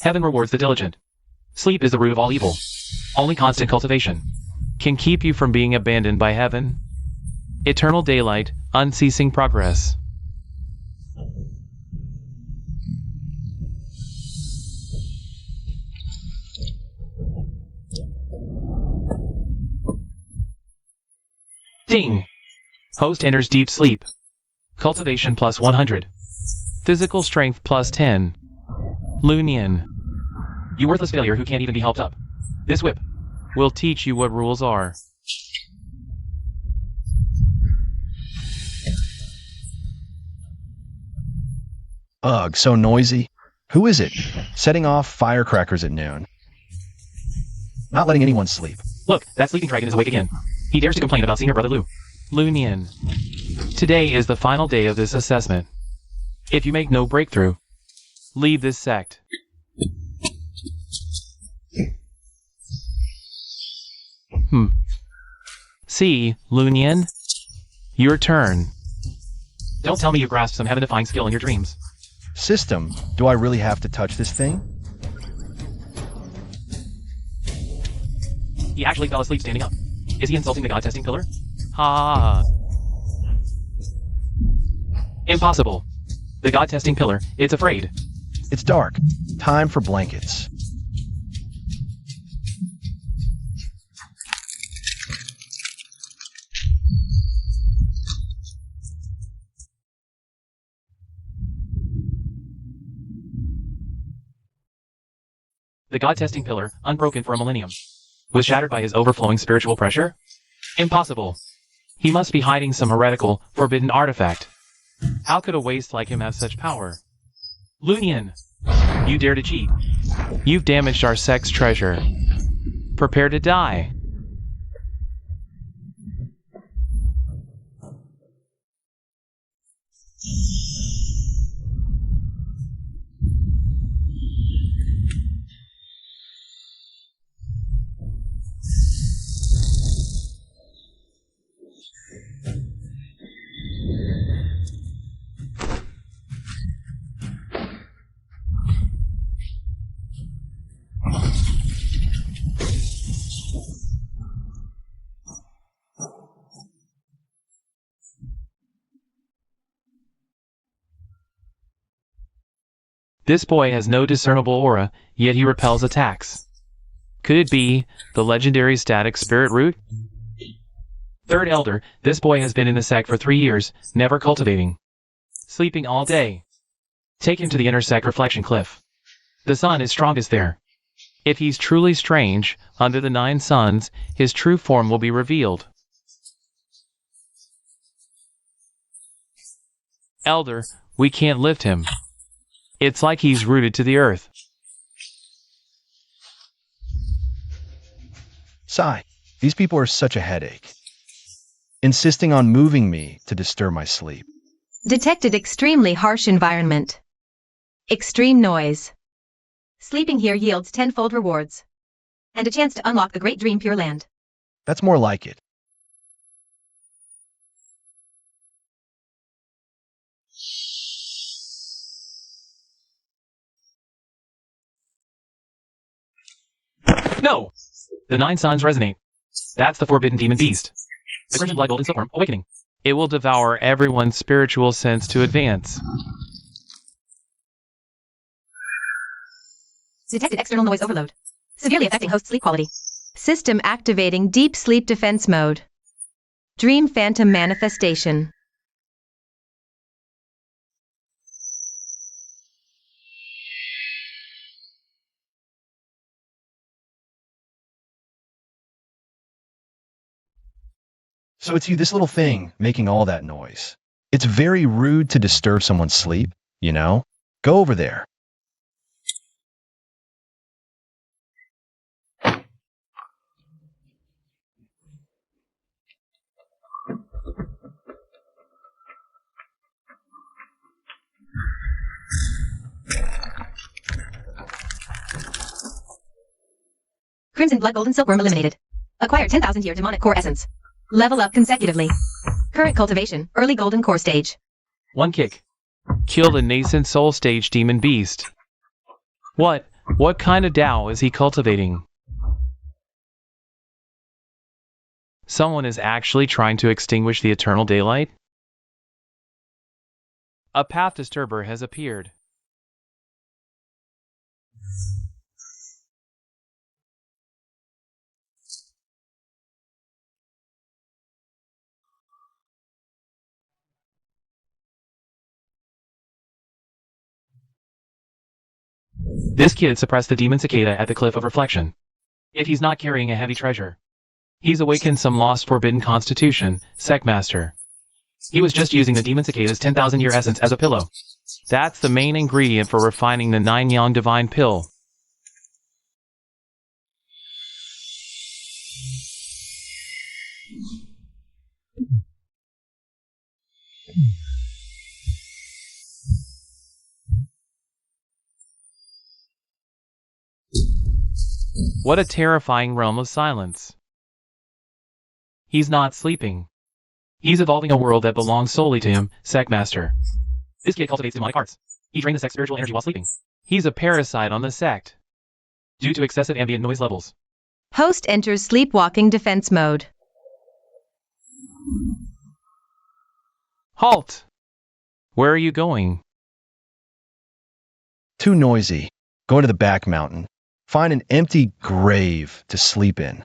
Heaven rewards the diligent. Sleep is the root of all evil. Only constant cultivation can keep you from being abandoned by heaven. Eternal daylight, unceasing progress. Ding! Host enters deep sleep. Cultivation plus 100. Physical strength plus 10. Lunian. You worthless failure who can't even be helped up. This whip will teach you what rules are. Ugh, so noisy. Who is it? Setting off firecrackers at noon. Not letting anyone sleep. Look, that sleeping dragon is awake again. He dares to complain about seeing your brother Lou. Lunian. Today is the final day of this assessment. If you make no breakthrough, leave this sect. See, Lunian? Your turn. Don't tell me you grasped some heaven-defying skill in your dreams. System, do I really have to touch this thing? He actually fell asleep standing up. Is he insulting the God-testing pillar? Ha! Impossible. The God-testing pillar, it's afraid. It's dark. Time for blankets. The God-testing pillar, unbroken for a millennium, was shattered by his overflowing spiritual pressure? Impossible. He must be hiding some heretical, forbidden artifact. How could a waste like him have such power? Lunian, you dare to cheat. You've damaged our sect's treasure. Prepare to die. This boy has no discernible aura, yet he repels attacks. Could it be the legendary static spirit root? Third Elder, this boy has been in the sect for 3 years, never cultivating. Sleeping all day. Take him to the inner sect reflection cliff. The sun is strongest there. If he's truly strange, under the 9 suns, his true form will be revealed. Elder, we can't lift him. It's like he's rooted to the earth. Sigh, these people are such a headache. Insisting on moving me to disturb my sleep. Detected extremely harsh environment. Extreme noise. Sleeping here yields 10-fold rewards. And a chance to unlock the Great Dream Pure Land. That's more like it. No! The 9 suns resonate. That's the forbidden demon beast. The Crimson Blood Golden Silkworm awakening. It will devour everyone's spiritual sense to advance. Detected external noise overload. Severely affecting host sleep quality. System activating deep sleep defense mode. Dream phantom manifestation. So it's you, this little thing, making all that noise. It's very rude to disturb someone's sleep, you know? Go over there. Crimson Blood Golden Silkworm eliminated. Acquire 10,000-year demonic core essence. Level up consecutively. Current cultivation, early golden core stage. 1 kick. Kill the nascent soul stage demon beast. What? What kind of Tao is he cultivating? Someone is actually trying to extinguish the eternal daylight? A path disturber has appeared. This kid suppressed the demon cicada at the cliff of reflection. If he's not carrying a heavy treasure, he's awakened some lost forbidden constitution, Sectmaster. He was just using the demon cicada's 10,000-year essence as a pillow. That's the main ingredient for refining the 9-yang divine pill. What a terrifying realm of silence. He's not sleeping. He's evolving a world that belongs solely to him, Sectmaster. This kid cultivates demonic arts. He drained the sect's spiritual energy while sleeping. He's a parasite on the sect, due to excessive ambient noise levels. Host enters sleepwalking defense mode. Halt! Where are you going? Too noisy. Go to the back mountain. Find an empty grave to sleep in.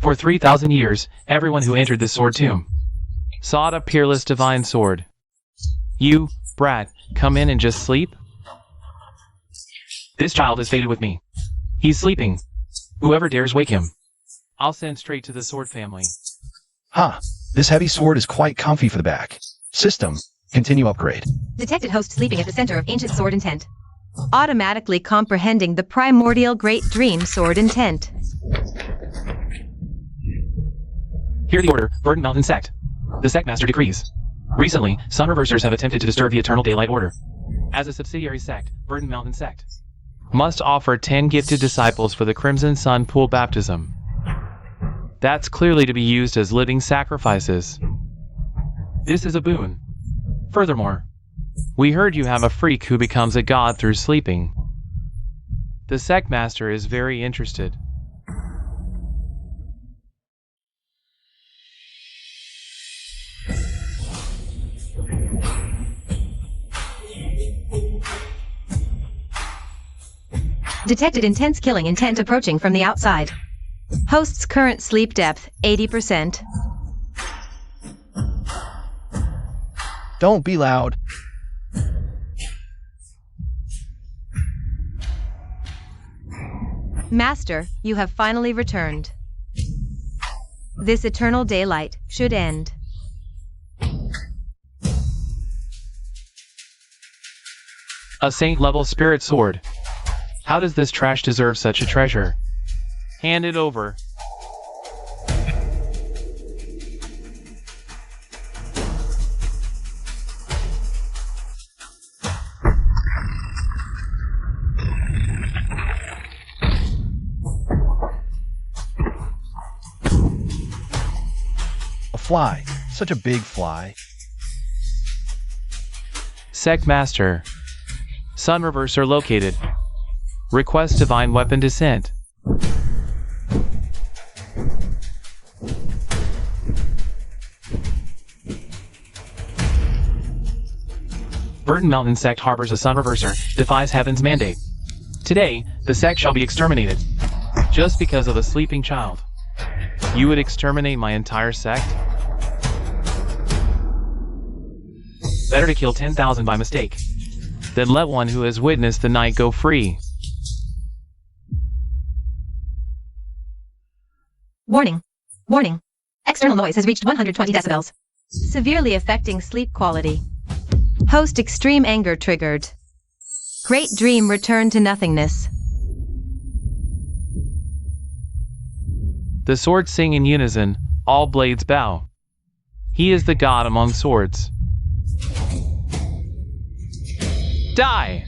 For 3,000 years, everyone who entered this sword tomb sought a peerless divine sword. You, brat, come in and just sleep? This child is fated with me. He's sleeping. Whoever dares wake him, I'll send straight to the sword family. Ha! This heavy sword is quite comfy for the back. System. Continue upgrade. Detected host sleeping at the center of ancient sword intent. Automatically comprehending the primordial great dream sword intent. Hear the order, Verdant Mountain Sect. The Sectmaster decrees. Recently, some reversers have attempted to disturb the Eternal Daylight Order. As a subsidiary sect, Verdant Mountain Sect must offer 10 gifted disciples for the Crimson Sun Pool baptism. That's clearly to be used as living sacrifices. This is a boon. Furthermore, we heard you have a freak who becomes a god through sleeping. The Sectmaster is very interested. Detected intense killing intent approaching from the outside. Host's current sleep depth, 80%. Don't be loud. Master, you have finally returned. This eternal daylight should end. A saint-level spirit sword. How does this trash deserve such a treasure? Hand it over. A fly. Such a big fly. Sectmaster. Sun Reverser located. Request divine weapon descent. Verdant Mountain Sect harbors a Sun Reverser, defies heaven's mandate. Today, the sect shall be exterminated. Just because of a sleeping child. You would exterminate my entire sect? Better to kill 10,000 by mistake, than let one who has witnessed the night go free. Warning. Warning. External noise has reached 120 decibels. Severely affecting sleep quality. Host extreme anger triggered. Great dream return to nothingness. The swords sing in unison, all blades bow. He is the god among swords. Die!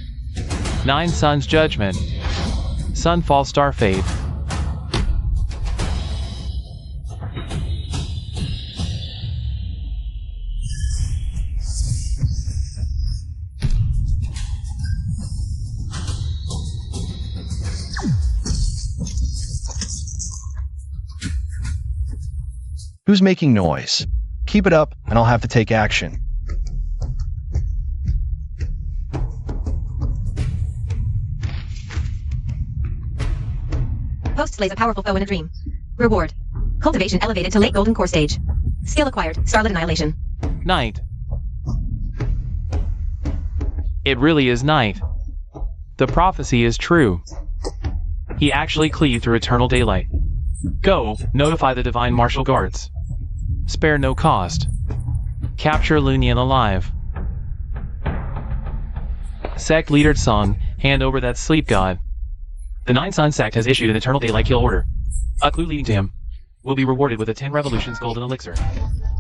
Nine Suns Judgment. Sunfall Star Fade. Who's making noise? Keep it up, and I'll have to take action. Host slays a powerful foe in a dream. Reward. Cultivation elevated to late golden core stage. Skill acquired. Starlit Annihilation. Night. It really is night. The prophecy is true. He actually cleaved through eternal daylight. Go, notify the divine martial guards. Spare no cost. Capture Lunian alive. Sect leader Sung, hand over that sleep god. The Nine Sun sect has issued an eternal daylight kill order. A clue leading to him will be rewarded with a 10 revolutions golden elixir.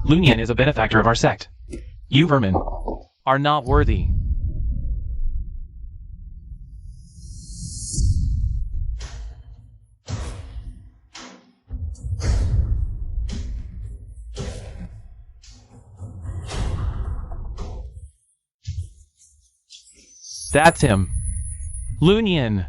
Lunian is a benefactor of our sect. You vermin are not worthy. That's him. Lunian.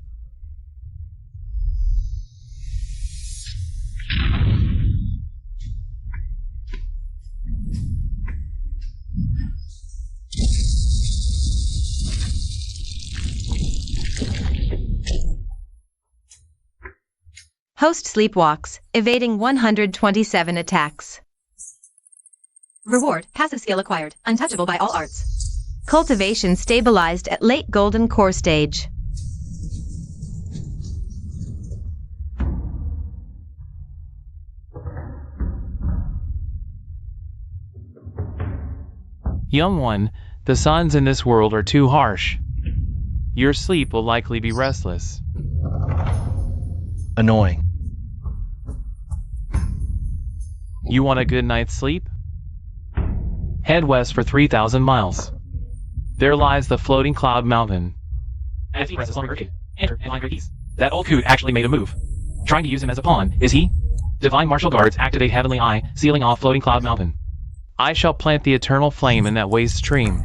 Host sleepwalks, evading 127 attacks. Reward, passive skill acquired, untouchable by all arts. Cultivation stabilized at late golden core stage. Young one, the suns in this world are too harsh. Your sleep will likely be restless. Annoying. You want a good night's sleep? Head west for 3,000 miles. There lies the floating cloud mountain. As he rests along the enter and line great ease. That old coot actually made a move. Trying to use him as a pawn, is he? Divine martial guards activate Heavenly Eye, sealing off floating cloud mountain. I shall plant the eternal flame in that waste stream.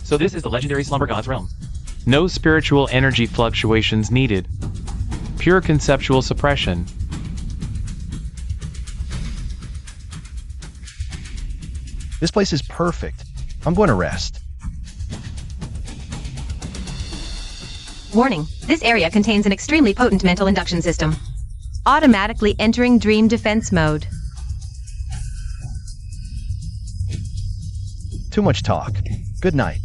So this is the legendary slumber god's realm. No spiritual energy fluctuations needed. Pure conceptual suppression. This place is perfect. I'm going to rest. Warning, this area contains an extremely potent mental induction system. Automatically entering dream defense mode. Too much talk. Good night.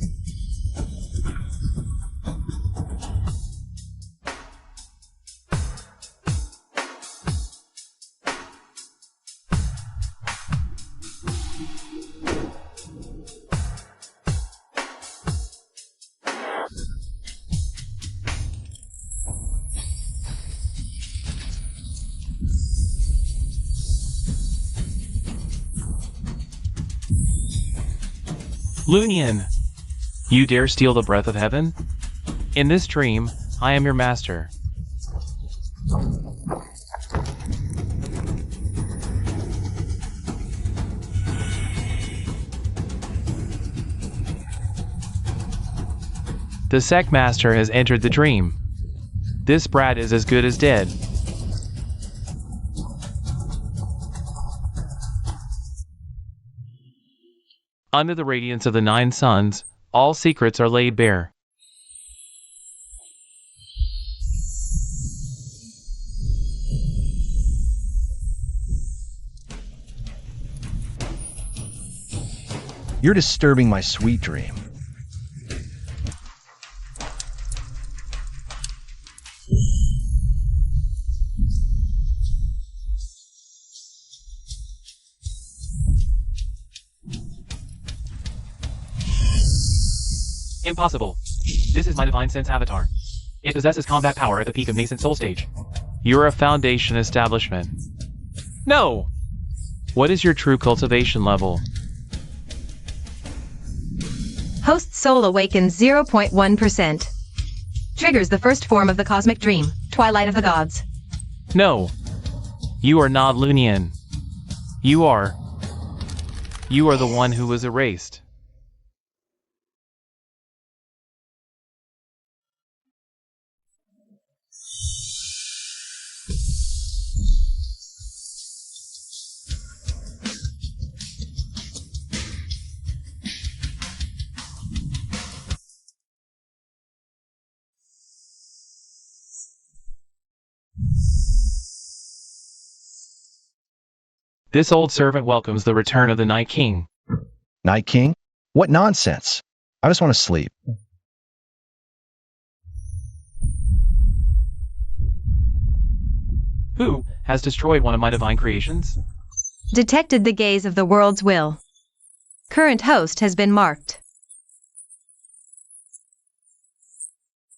Lunian! You dare steal the breath of heaven? In this dream, I am your master. The sect master has entered the dream. This brat is as good as dead. Under the radiance of the Nine Suns, all secrets are laid bare. You're disturbing my sweet dream. Impossible. This is my divine sense avatar. It possesses combat power at the peak of nascent soul stage. You're a foundation establishment. No! What is your true cultivation level? Host soul awakens 0.1%. Triggers the first form of the cosmic dream, Twilight of the Gods. No. You are not Lunian. You are the one who was erased. This old servant welcomes the return of the Night King. Night King? What nonsense. I just want to sleep. Who has destroyed one of my divine creations? Detected the gaze of the world's will. Current host has been marked.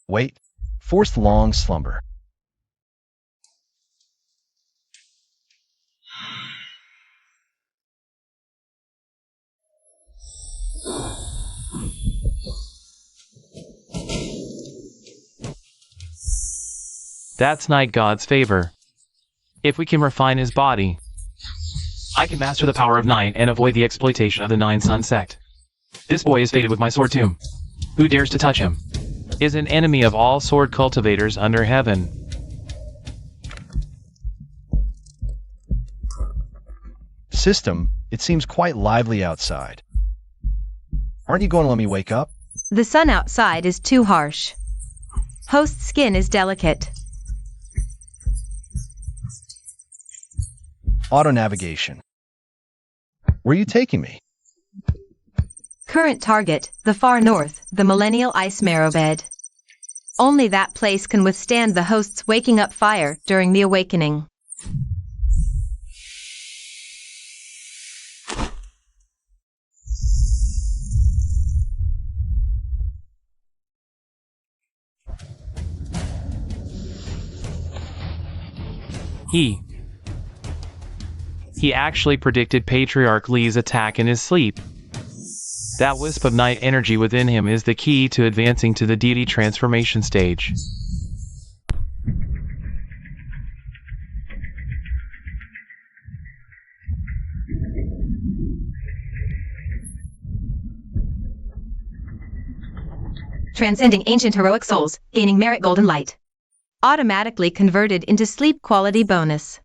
Wait. Forced long slumber. That's Night God's favor. If we can refine his body, I can master the power of night and avoid the exploitation of the Nine Sun sect. This boy is fated with my sword tomb. Who dares to touch him is an enemy of all sword cultivators under heaven. System, it seems quite lively outside. Aren't you going to let me wake up? The sun outside is too harsh. Host's skin is delicate. Auto navigation. Where are you taking me? Current target, the far north, the millennial ice marrow bed. Only that place can withstand the host's waking up fire during the awakening. He actually predicted Patriarch Lee's attack in his sleep. That wisp of night energy within him is the key to advancing to the deity transformation stage. Transcending ancient heroic souls, gaining merit golden light. Automatically converted into sleep quality bonus.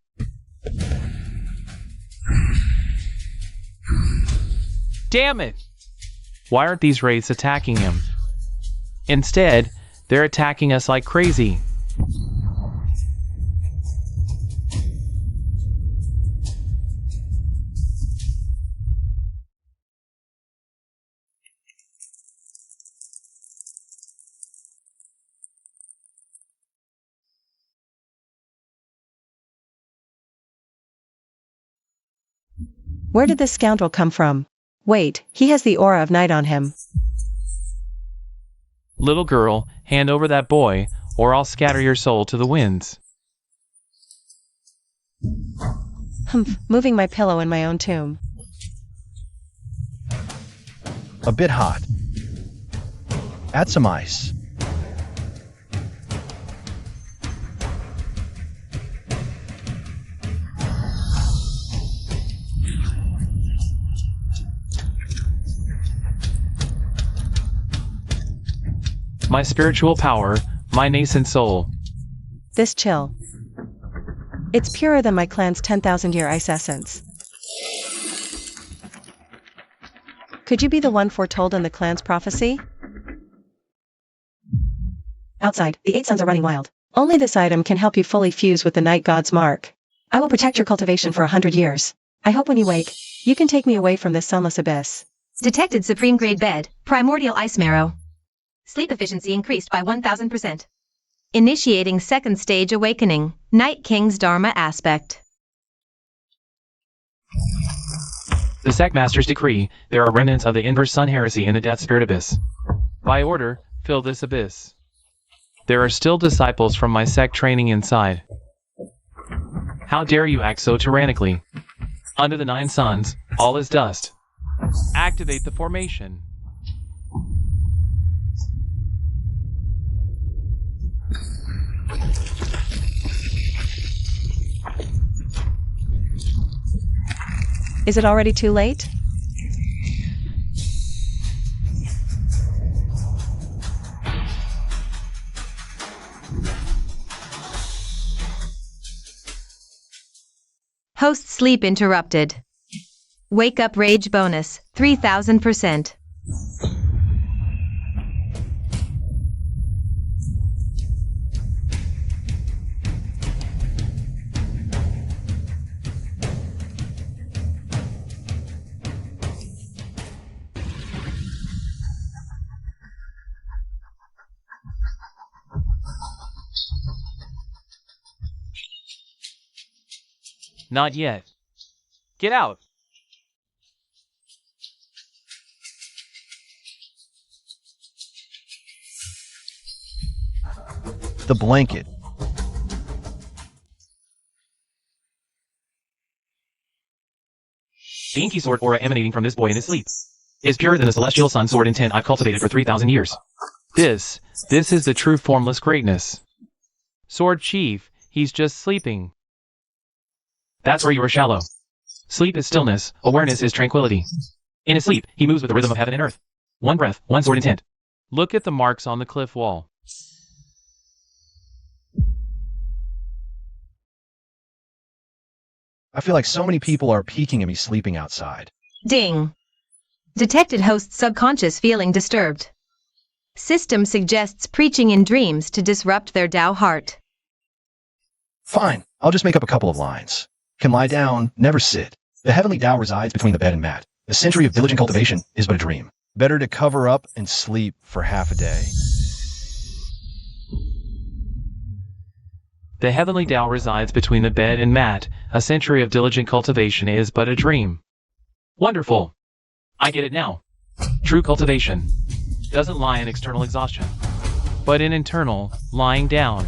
Damn it! Why aren't these wraiths attacking him? Instead, they're attacking us like crazy. Where did this scoundrel come from? Wait, he has the aura of night on him. Little girl, hand over that boy, or I'll scatter your soul to the winds. Humph, moving my pillow in my own tomb. A bit hot. Add some ice. My spiritual power, my nascent soul. This chill. It's purer than my clan's 10,000-year ice essence. Could you be the one foretold in the clan's prophecy? Outside, the 8 suns are running wild. Only this item can help you fully fuse with the night god's mark. I will protect your cultivation for 100 years. I hope when you wake, you can take me away from this sunless abyss. Detected supreme grade bed, primordial ice marrow. Sleep efficiency increased by 1000%. Initiating second stage awakening, Night King's Dharma aspect. The Sect Master's decree, there are remnants of the inverse sun heresy in the Death Spirit Abyss. By order, fill this abyss. There are still disciples from my sect training inside. How dare you act so tyrannically? Under the 9 suns, all is dust. Activate the formation. Is it already too late? Host sleep interrupted. Wake up rage bonus, 3000%. Not yet. Get out. The blanket. The inky sword aura emanating from this boy in his sleep is purer than the celestial sun sword intent I've cultivated for 3,000 years. This is the true formless greatness. Sword Chief, he's just sleeping. That's where you are shallow. Sleep is stillness, awareness is tranquility. In his sleep, he moves with the rhythm of heaven and earth. One breath, one sword intent. Look at the marks on the cliff wall. I feel like so many people are peeking at me sleeping outside. Ding. Detected host subconscious feeling disturbed. System suggests preaching in dreams to disrupt their Tao heart. Fine, I'll just make up a couple of lines. Can lie down, never sit. The heavenly Tao resides between the bed and mat. A century of diligent cultivation is but a dream. Better to cover up and sleep for half a day. The heavenly Tao resides between the bed and mat. A century of diligent cultivation is but a dream. Wonderful. I get it now. True cultivation doesn't lie in external exhaustion, but in internal, lying down.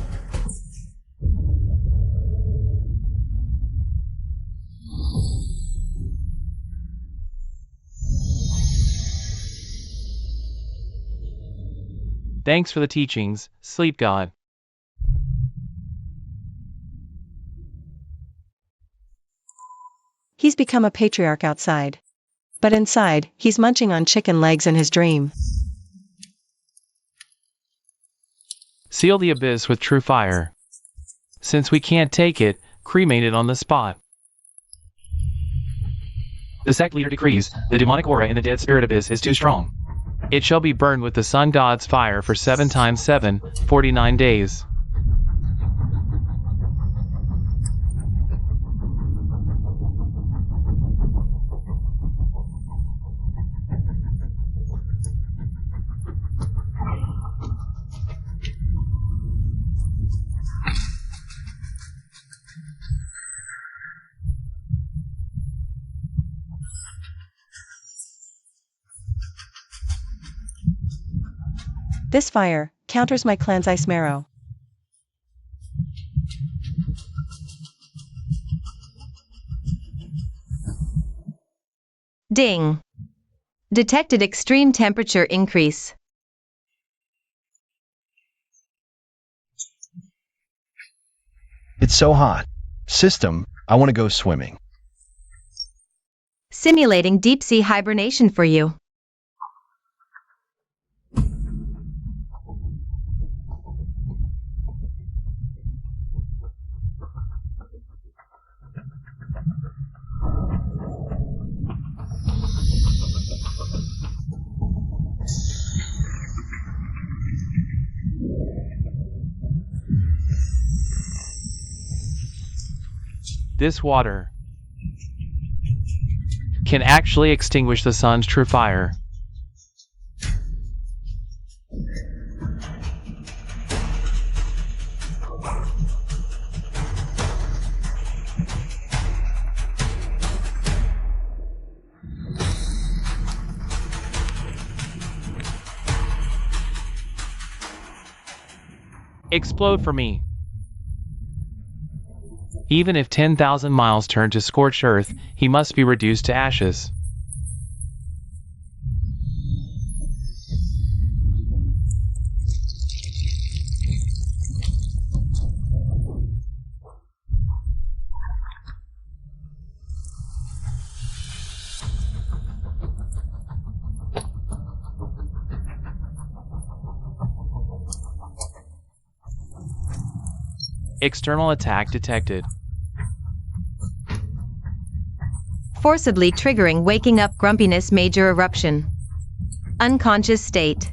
Thanks for the teachings, Sleep God. He's become a patriarch outside. But inside, he's munching on chicken legs in his dream. Seal the abyss with true fire. Since we can't take it, cremate it on the spot. The sect leader decrees, the demonic aura in the dead spirit abyss is too strong. It shall be burned with the sun god's fire for 7 times 7, 49 days. This fire counters my clan's ice marrow. Ding. Detected extreme temperature increase. It's so hot. System, I want to go swimming. Simulating deep sea hibernation for you. This water can actually extinguish the sun's true fire. Explode for me. Even if 10,000 miles turn to scorched earth, he must be reduced to ashes. External attack detected. Forcibly triggering waking up grumpiness major eruption. Unconscious state.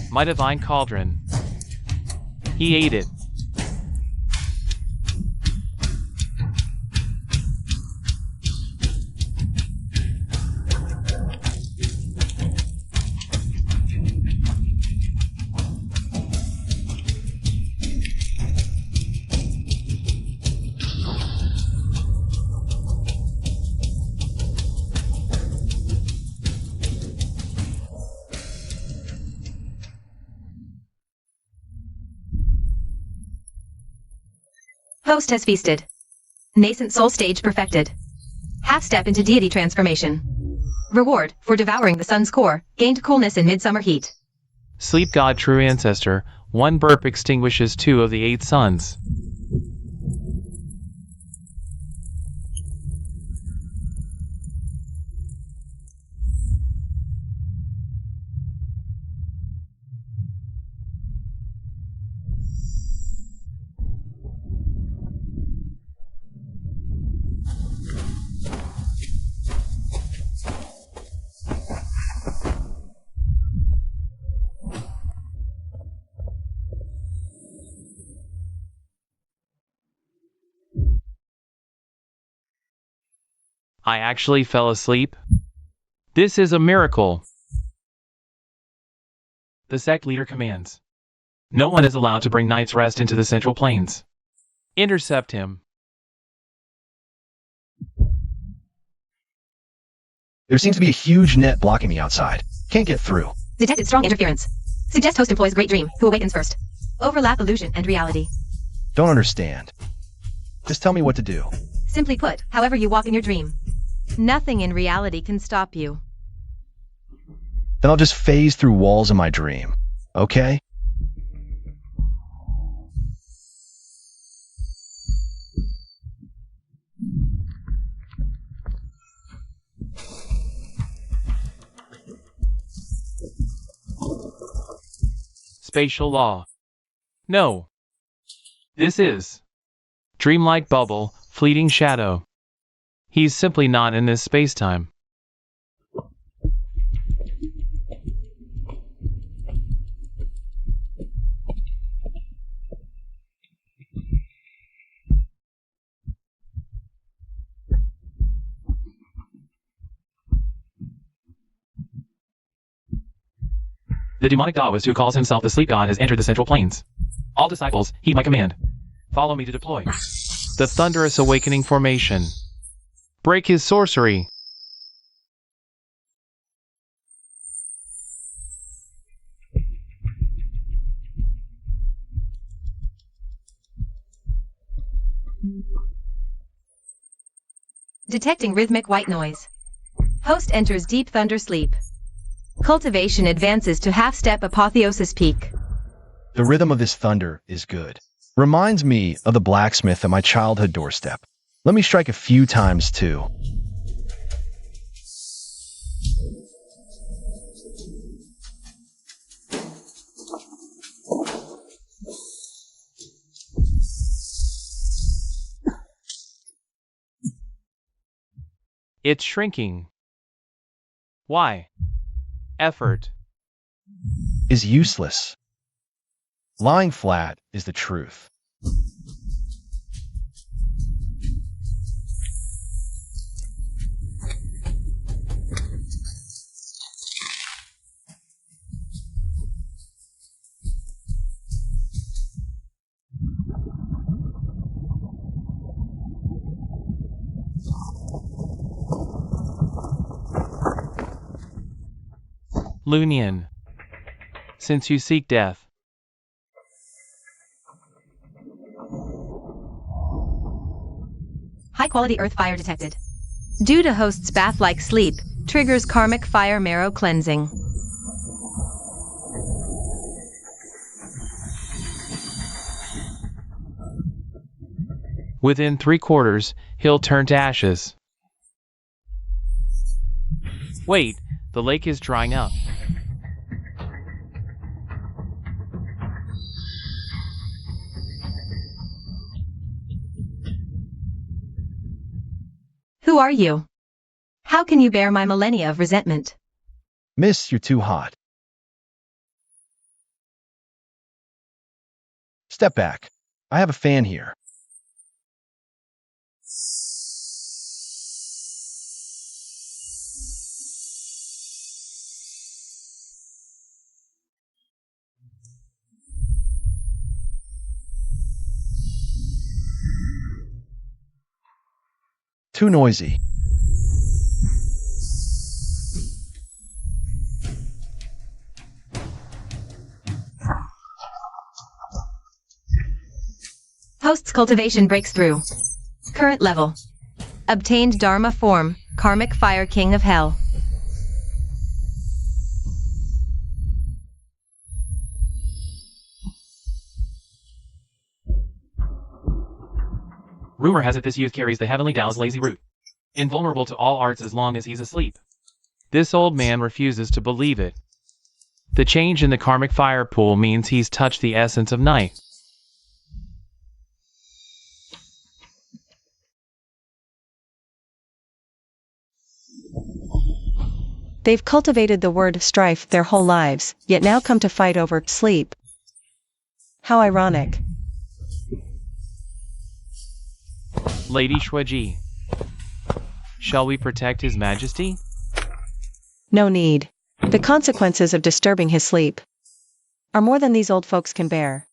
My divine cauldron. He ate it. Host has feasted. Nascent soul stage perfected. Half step into deity transformation. Reward for devouring the sun's core, gained coolness in midsummer heat. Sleep god true ancestor, one burp extinguishes 2 of the 8 suns. I actually fell asleep? This is a miracle. The sect leader commands. No one is allowed to bring Night's Rest into the Central Plains. Intercept him. There seems to be a huge net blocking me outside. Can't get through. Detected strong interference. Suggest host employs Great Dream, who awakens first. Overlap illusion and reality. Don't understand. Just tell me what to do. Simply put, however you walk in your dream. Nothing in reality can stop you. Then I'll just phase through walls in my dream. Okay? Spatial law. No. This is dreamlike bubble, fleeting shadow. He's simply not in this space-time. The demonic Taoist who calls himself the sleep god has entered the Central Plains. All disciples, heed my command. Follow me to deploy. The thunderous awakening formation. Break his sorcery. Detecting rhythmic white noise. Host enters deep thunder sleep. Cultivation advances to half-step apotheosis peak. The rhythm of this thunder is good. Reminds me of the blacksmith at my childhood doorstep. Let me strike a few times too. It's shrinking. Why? Effort. Is useless. Lying flat is the truth. Lunian. Since you seek death. High-quality earth fire detected. Due to host's bath-like sleep, triggers karmic fire marrow cleansing. Within 3/4, he'll turn to ashes. Wait, the lake is drying up. Who are you? How can you bear my millennia of resentment? Miss, you're too hot. Step back. I have a fan here. Too noisy. Host's cultivation breaks through. Current level. Obtained Dharma form, karmic fire king of hell. Rumor has it this youth carries the heavenly Tao's lazy root. Invulnerable to all arts as long as he's asleep. This old man refuses to believe it. The change in the karmic fire pool means he's touched the essence of night. They've cultivated the word strife their whole lives, yet now come to fight over sleep. How ironic. Lady Shueji. Shall we protect His Majesty? No need. The consequences of disturbing his sleep are more than these old folks can bear.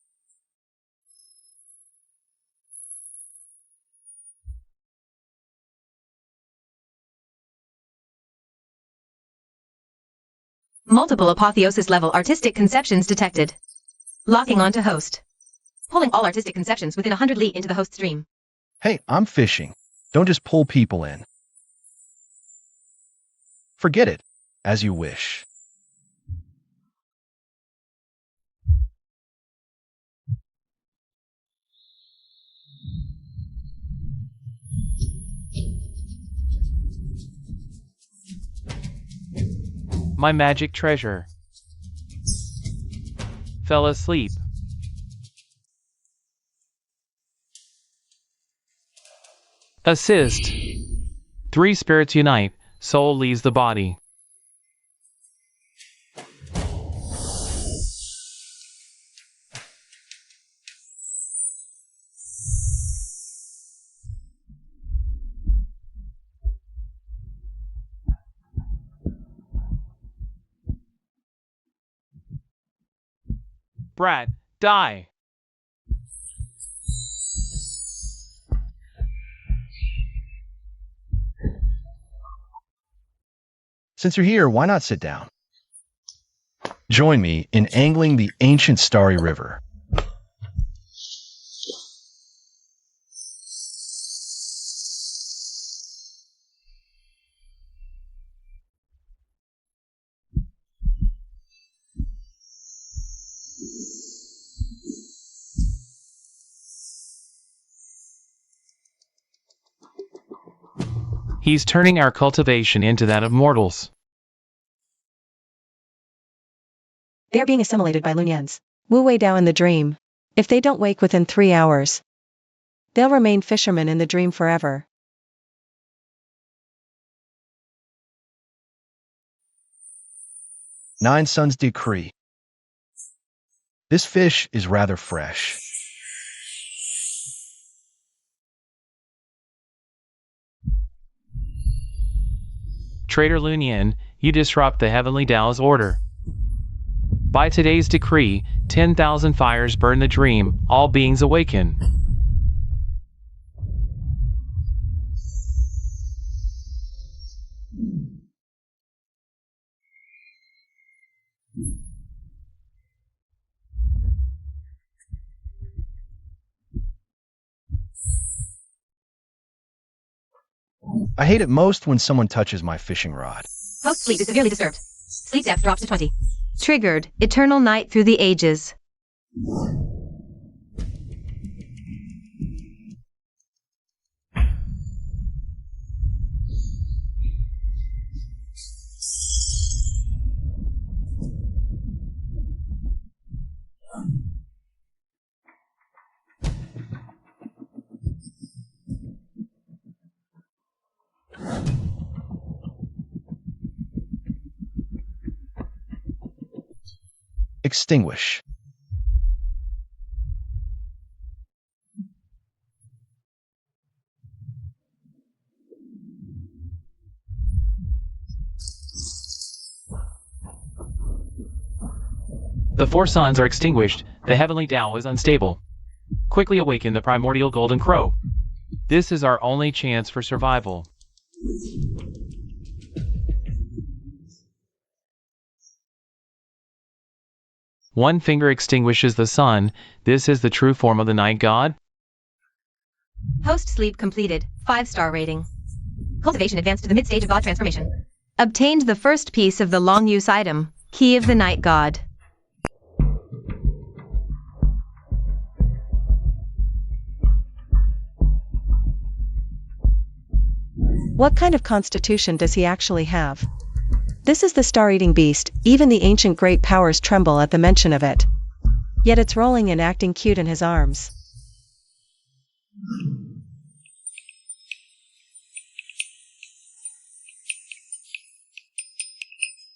Multiple apotheosis level artistic conceptions detected. Locking onto host. Pulling all artistic conceptions within 100 li into the host stream. Hey, I'm fishing. Don't just pull people in. Forget it. As you wish. My magic treasure. Fell asleep. Assist. 3 spirits unite, soul leaves the body. Brat, die! Since you're here, why not sit down? Join me in angling the ancient starry river. He's turning our cultivation into that of mortals. They're being assimilated by Lunians. Wu Wei Dao in the dream. If they don't wake within 3 hours, they'll remain fishermen in the dream forever. Nine Suns Decree. This fish is rather fresh. Traitor Lunian, you disrupt the heavenly Tao's order. By today's decree, 10,000 fires burn the dream, all beings awaken. I hate it most when someone touches my fishing rod. Host sleep is severely disturbed. Sleep depth drops to 20. Triggered. Eternal night through the ages. Extinguish. The four suns are extinguished. The heavenly Tao is unstable. Quickly awaken the primordial golden crow. This is our only chance for survival. One finger extinguishes the sun. This is the true form of the night god. Host sleep completed. 5-star rating. Cultivation advanced to the mid-stage of god transformation. Obtained the first piece of the long-use item, Key of the Night God. What kind of constitution does he actually have? This is the star-eating beast. Even the ancient great powers tremble at the mention of it. Yet it's rolling and acting cute in his arms.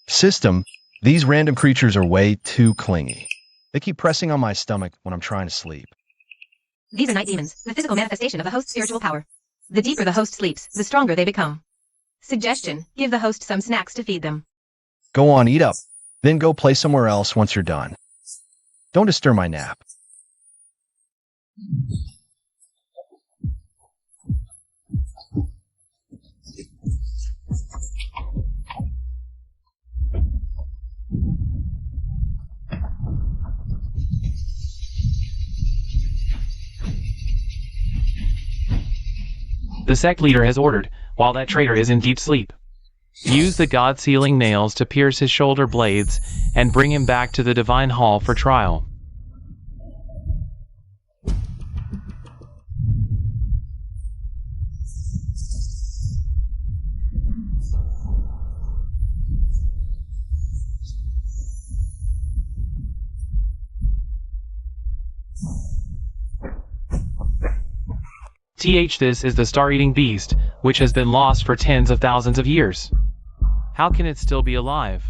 System, these random creatures are way too clingy. They keep pressing on my stomach when I'm trying to sleep. These are night demons, the physical manifestation of the host's spiritual power. The deeper the host sleeps, the stronger they become. Suggestion: give the host some snacks to feed them. Go on, eat up. Then go play somewhere else once you're done. Don't disturb my nap. The sect leader has ordered, while that traitor is in deep sleep. Use the god-sealing nails to pierce his shoulder blades and bring him back to the divine hall for trial. This is the star-eating beast, which has been lost for tens of thousands of years. How can it still be alive?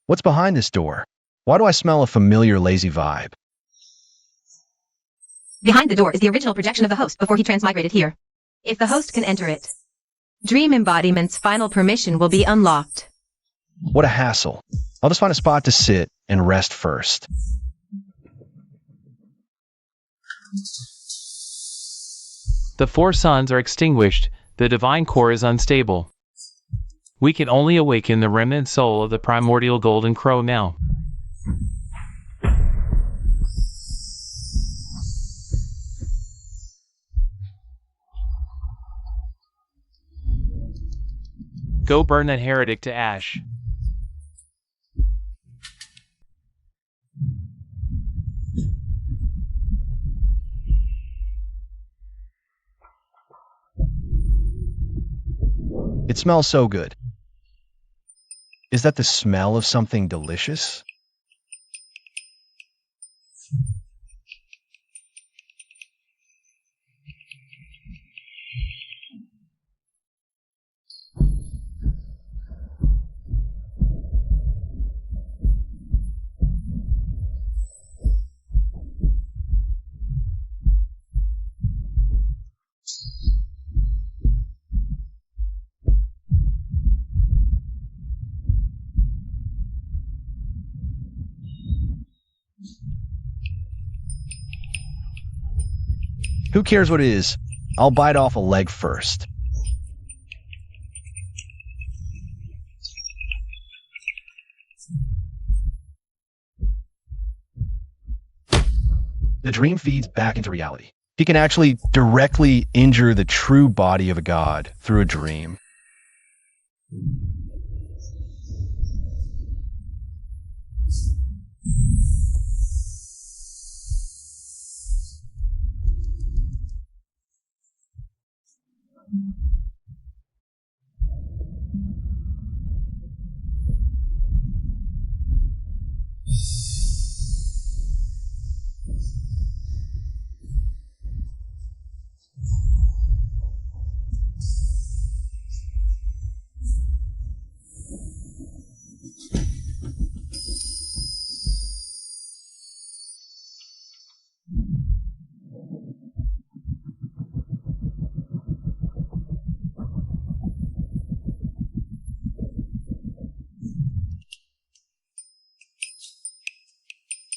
What's behind this door? Why do I smell a familiar lazy vibe? Behind the door is the original projection of the host before he transmigrated here. If the host can enter it, Dream Embodiment's final permission will be unlocked. What a hassle. I'll just find a spot to sit and rest first. The four suns are extinguished. The divine core is unstable. We can only awaken the remnant soul of the primordial golden crow now. Go burn that heretic to ash. It smells so good. Is that the smell of something delicious? Who cares what it is? I'll bite off a leg first. The dream feeds back into reality. He can actually directly injure the true body of a god through a dream.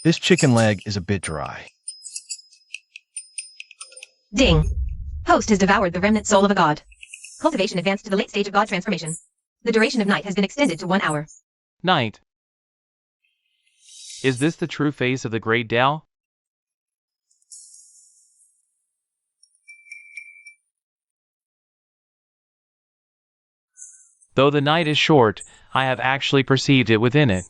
This chicken leg is a bit dry. Ding. Host has devoured the remnant soul of a god. Cultivation advanced to the late stage of god transformation. The duration of night has been extended to 1 hour. Night. Is this the true face of the great Tao? Though the night is short, I have actually perceived it within it.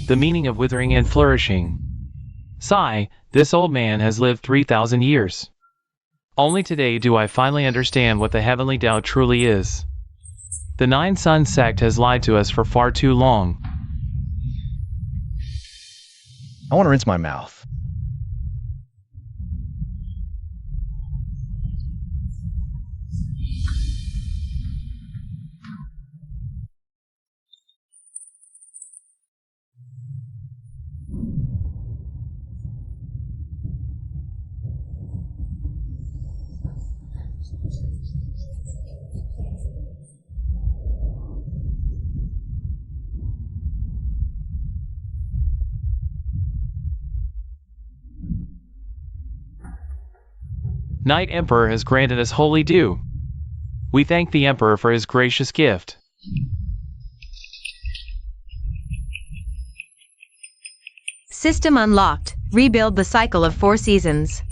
The meaning of withering and flourishing. Sigh, this old man has lived 3,000 years. Only today do I finally understand what the heavenly Tao truly is. The Nine Suns sect has lied to us for far too long. I want to rinse my mouth. Night Emperor has granted us holy dew. We thank the Emperor for his gracious gift. System unlocked. Rebuild the cycle of 4 seasons.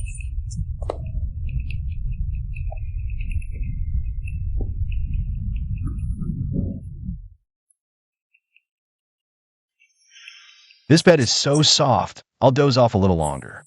This bed is so soft, I'll doze off a little longer.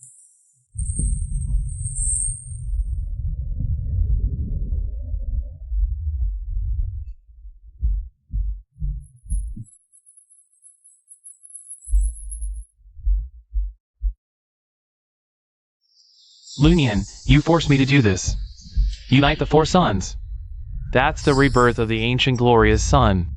Lunian, you forced me to do this. Unite the 4 suns. That's the rebirth of the ancient glorious sun.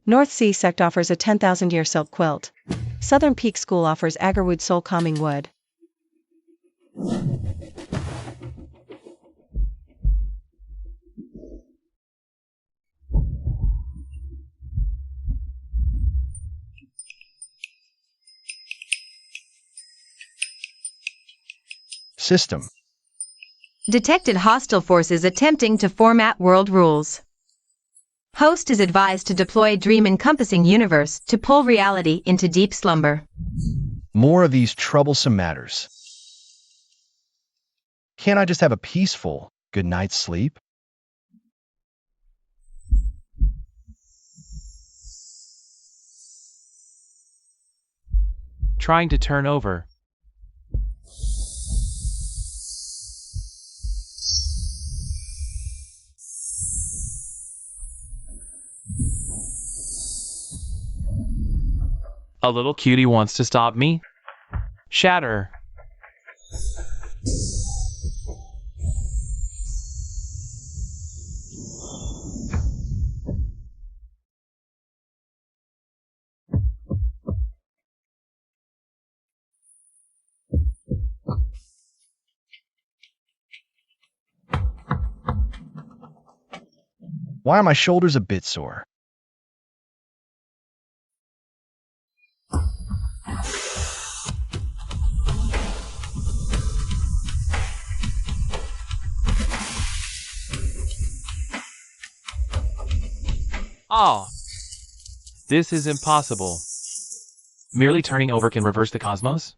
North Sea sect offers a 10,000-year silk quilt. Southern Peak School offers agarwood soul calming wood. System. Detected hostile forces attempting to format world rules. Host is advised to deploy dream-encompassing universe to pull reality into deep slumber. More of these troublesome matters. Can't I just have a peaceful good night's sleep? Trying to turn over. A little cutie wants to stop me. Shatter. Why are my shoulders a bit sore? Oh, this is impossible. Merely turning over can reverse the cosmos?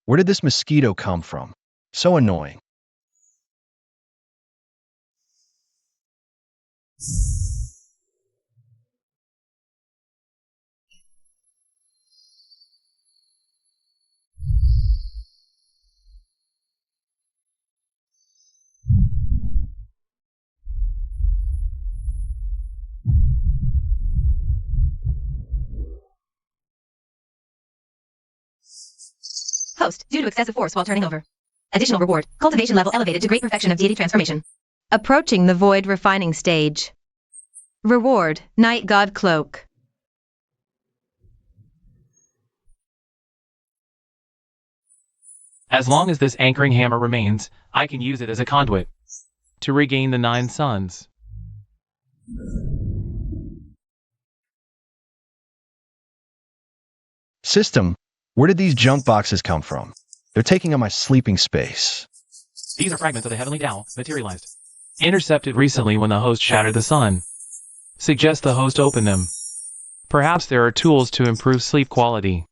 Where did this mosquito come from? So annoying. Host, due to excessive force while turning over. Additional reward, cultivation level elevated to great perfection of deity transformation. Approaching the void refining stage. Reward, Night God Cloak. As long as this anchoring hammer remains, I can use it as a conduit to regain the 9 suns. System, where did these junk boxes come from? They're taking up my sleeping space. These are fragments of the heavenly Tao, materialized. Intercepted recently when the host shattered the sun. Suggest the host open them. Perhaps there are tools to improve sleep quality.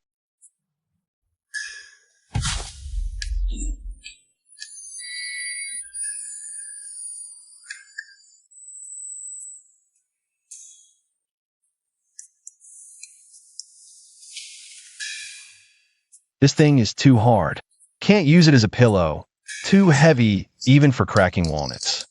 This thing is too hard. Can't use it as a pillow. Too heavy, even for cracking walnuts.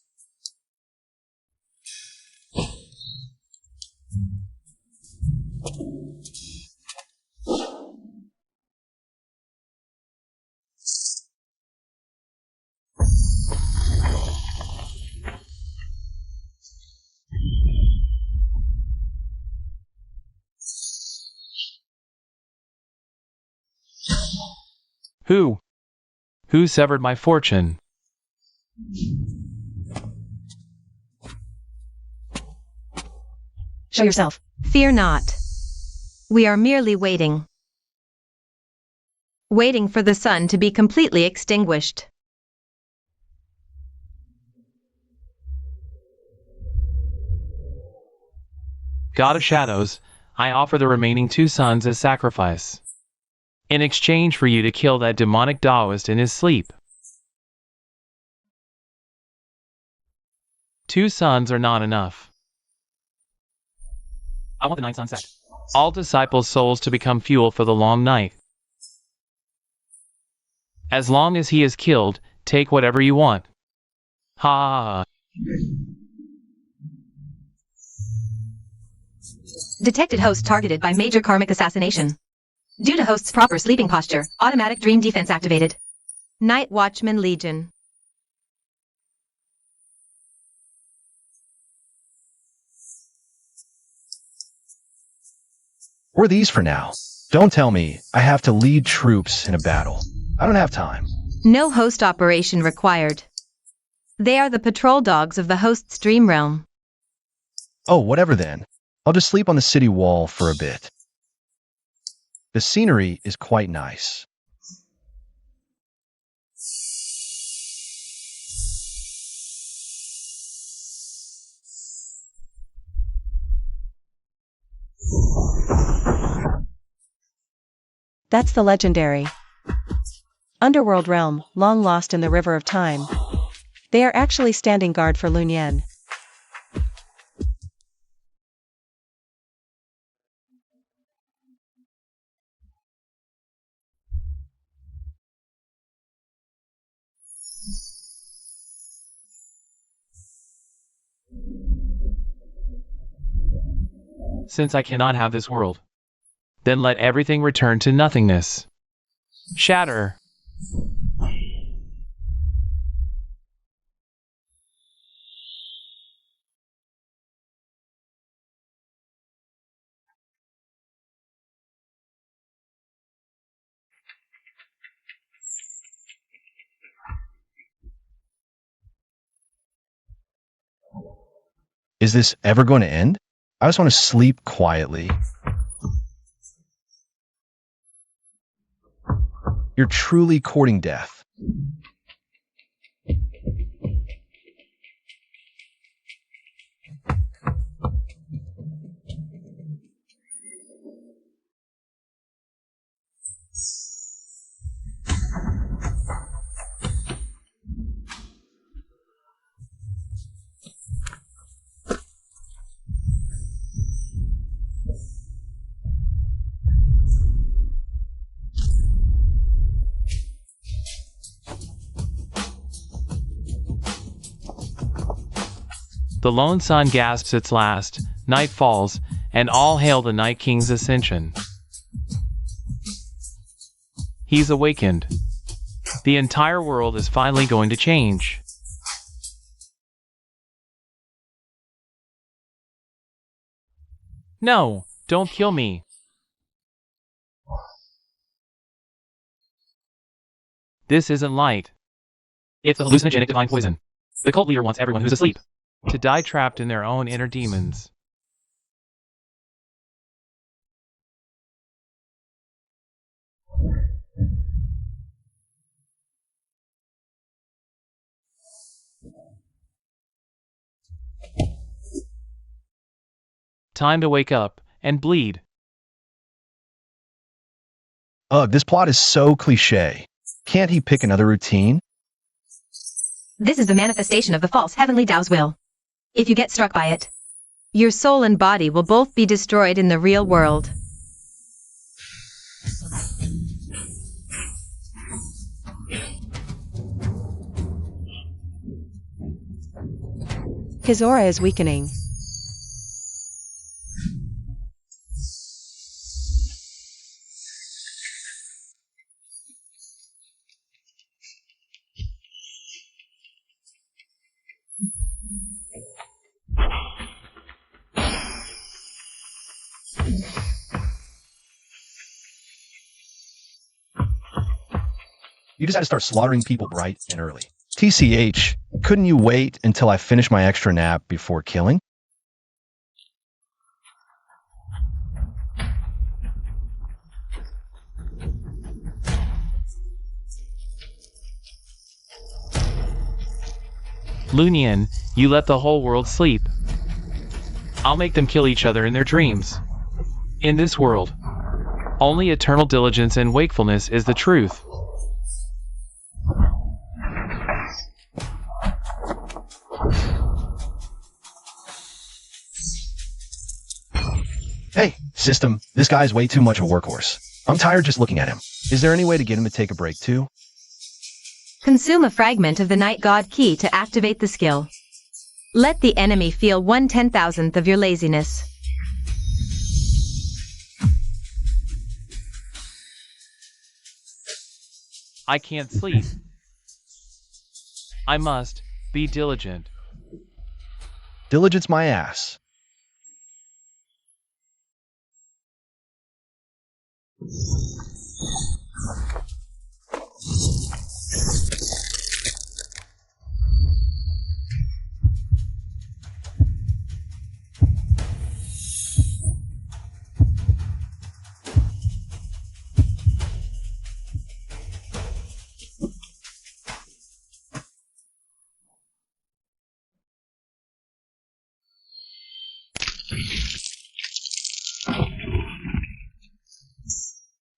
Who severed my fortune? Show yourself. Fear not. We are merely waiting. Waiting for the sun to be completely extinguished. God of Shadows, I offer the remaining 2 suns as sacrifice. In exchange for you to kill that demonic Taoist in his sleep. 2 suns are not enough. I want the 9 sun set. All disciples' souls to become fuel for the long night. As long as he is killed, take whatever you want. Ha! Detected host targeted by major karmic assassination. Due to host's proper sleeping posture, automatic dream defense activated. Night Watchman Legion. Where are these for now? Don't tell me I have to lead troops in a battle. I don't have time. No host operation required. They are the patrol dogs of the host's dream realm. Oh, whatever then. I'll just sleep on the city wall for a bit. The scenery is quite nice. That's the legendary underworld realm, long lost in the river of time. They are actually standing guard for Lunyan. Since I cannot have this world, then let everything return to nothingness. Shatter. Is this ever going to end? I just want to sleep quietly. You're truly courting death. The lone sun gasps its last, night falls, and all hail the Night King's ascension. He's awakened. The entire world is finally going to change. No, don't kill me. This isn't light. It's the hallucinogenic divine poison. The cult leader wants everyone who's asleep to die trapped in their own inner demons. Time to wake up and bleed. Ugh, this plot is so cliché. Can't he pick another routine? This is the manifestation of the false heavenly Tao's will. If you get struck by it, your soul and body will both be destroyed in the real world. His aura is weakening. You just had to start slaughtering people bright and early. TCH, couldn't you wait until I finish my extra nap before killing? Lunian, you let the whole world sleep. I'll make them kill each other in their dreams. In this world, only eternal diligence and wakefulness is the truth. Hey, system, this guy's way too much of a workhorse. I'm tired just looking at him. Is there any way to get him to take a break too? Consume a fragment of the Night God Key to activate the skill. Let the enemy feel 1/10,000th of your laziness. I can't sleep. I must be diligent. Diligence my ass.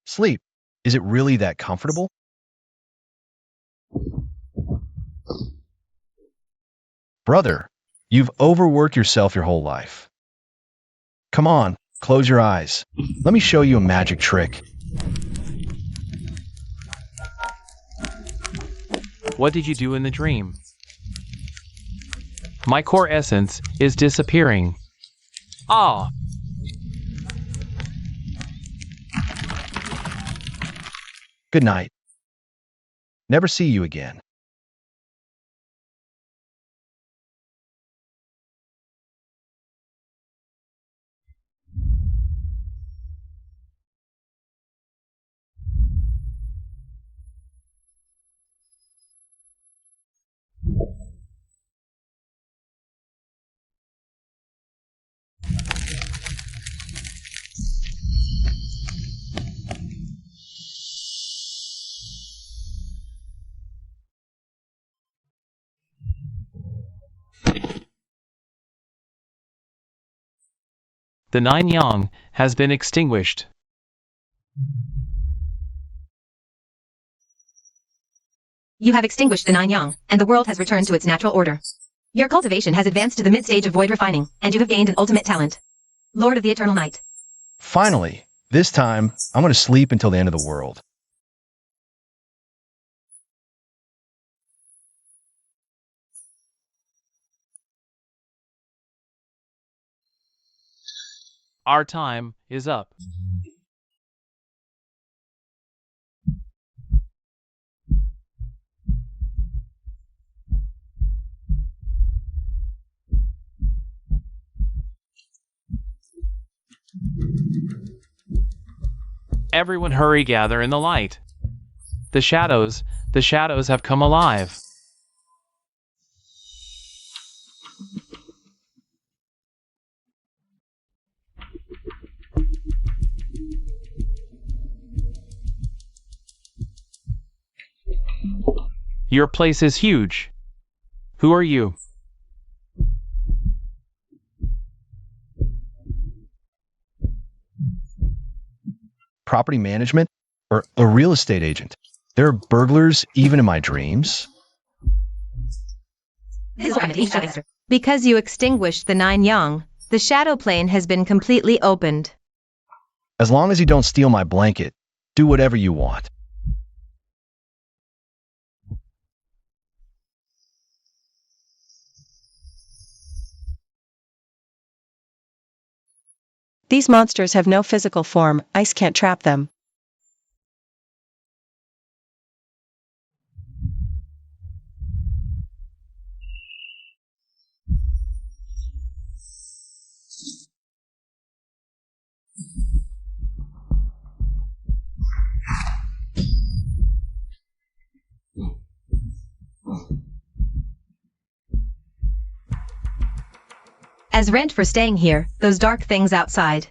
Sleep. Is it really that comfortable? Brother, you've overworked yourself your whole life. Come on, close your eyes. Let me show you a magic trick. What did you do in the dream? My core essence is disappearing. Ah! Good night. Never see you again. The nine yang has been extinguished. You have extinguished the nine yang, and the world has returned to its natural order. Your cultivation has advanced to the mid-stage of void refining, and you have gained an ultimate talent. Lord of the Eternal Night. Finally, this time, I'm going to sleep until the end of the world. Our time is up. Everyone hurry, gather in the light. The shadows have come alive. Your place is huge. Who are you? Property management or a real estate agent? There are burglars even in my dreams? Because you extinguished the nine yang, the shadow plane has been completely opened. As long as you don't steal my blanket, do whatever you want. These monsters have no physical form, ice can't trap them. As rent for staying here, those dark things outside.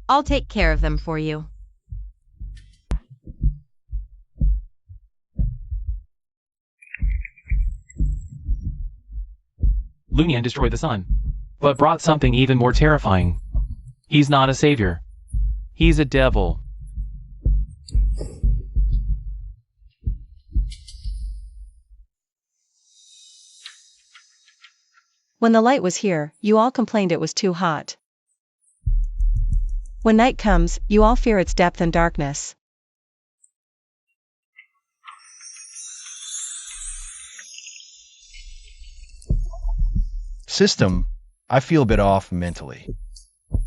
I'll take care of them for you. Lunian destroyed the sun, but brought something even more terrifying. He's not a savior. He's a devil. When the light was here, you all complained it was too hot. When night comes, you all fear its depth and darkness. System, I feel a bit off mentally.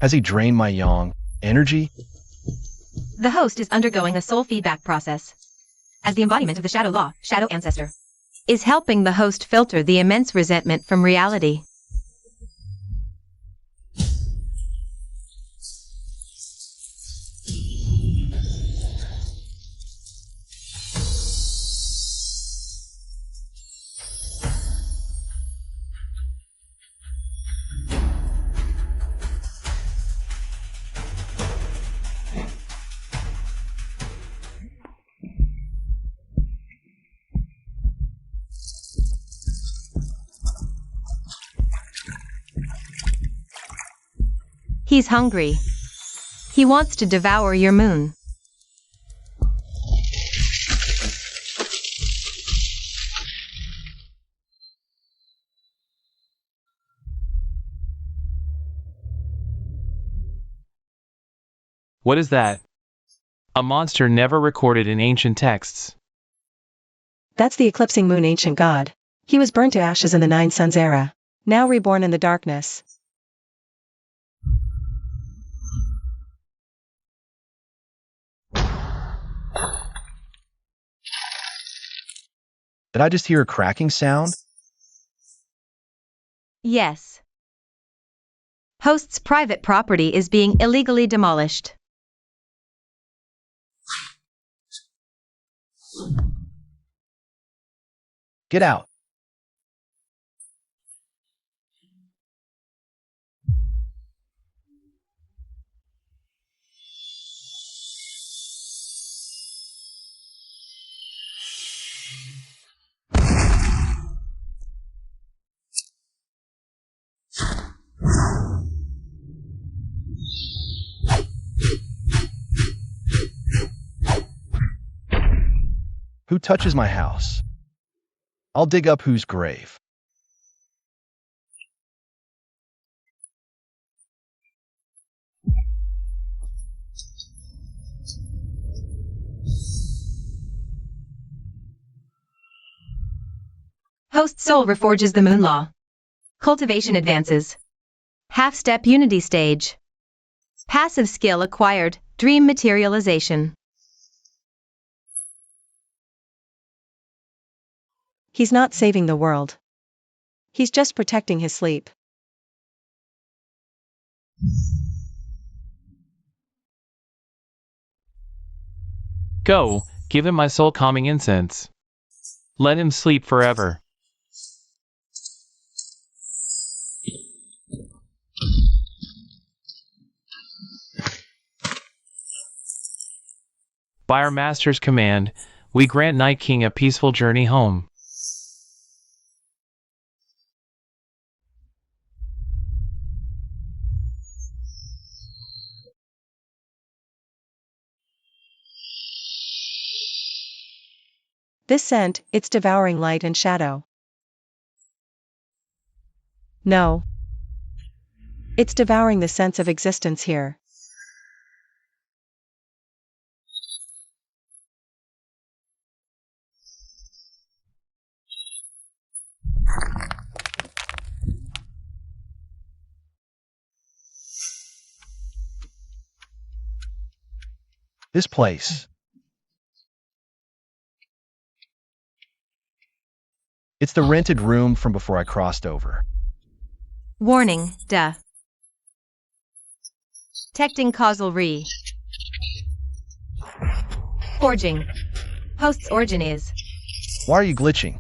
Has he drained my yang energy? The host is undergoing a soul feedback process. As the embodiment of the shadow law, shadow ancestor is helping the host filter the immense resentment from reality. He's hungry. He wants to devour your moon. What is that? A monster never recorded in ancient texts. That's the eclipsing moon ancient god. He was burned to ashes in the Nine Suns era, now reborn in the darkness. Did I just hear a cracking sound? Yes. Host's private property is being illegally demolished. Get out. Who touches my house? I'll dig up whose grave. Host soul reforges the moon law. Cultivation advances. Half-step unity stage. Passive skill acquired, dream materialization. He's not saving the world. He's just protecting his sleep. Go, give him my soul calming incense. Let him sleep forever. By our master's command, we grant Night King a peaceful journey home. This scent, it's devouring light and shadow. No. It's devouring the sense of existence here. This place. It's the rented room from before I crossed over. Warning, death. Detecting causal re. Forging. Host's origin is. Why are you glitching?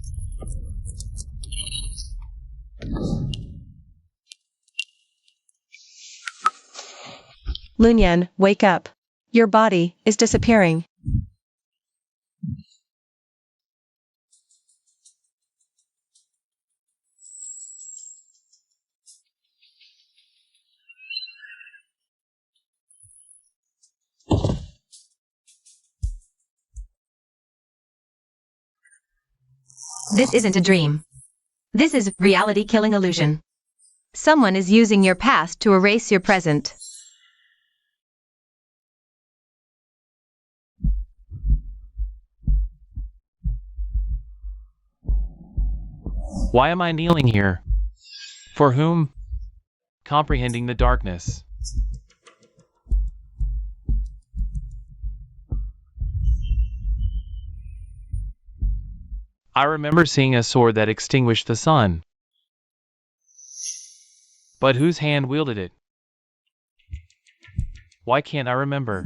Lunyan, wake up. Your body is disappearing. This isn't a dream. This is reality-killing illusion. Someone is using your past to erase your present. Why am I kneeling here? For whom? Comprehending the darkness. I remember seeing a sword that extinguished the sun. But whose hand wielded it? Why can't I remember?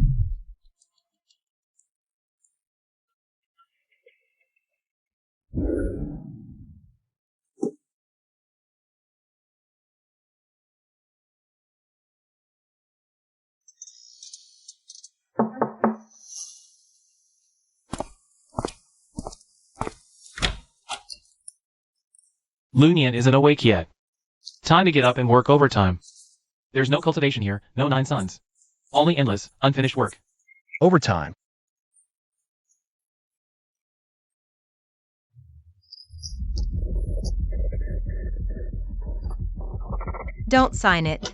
Lunyan isn't awake yet. Time to get up and work overtime. There's no cultivation here, no 9 suns. Only endless, unfinished work. Overtime. Don't sign it.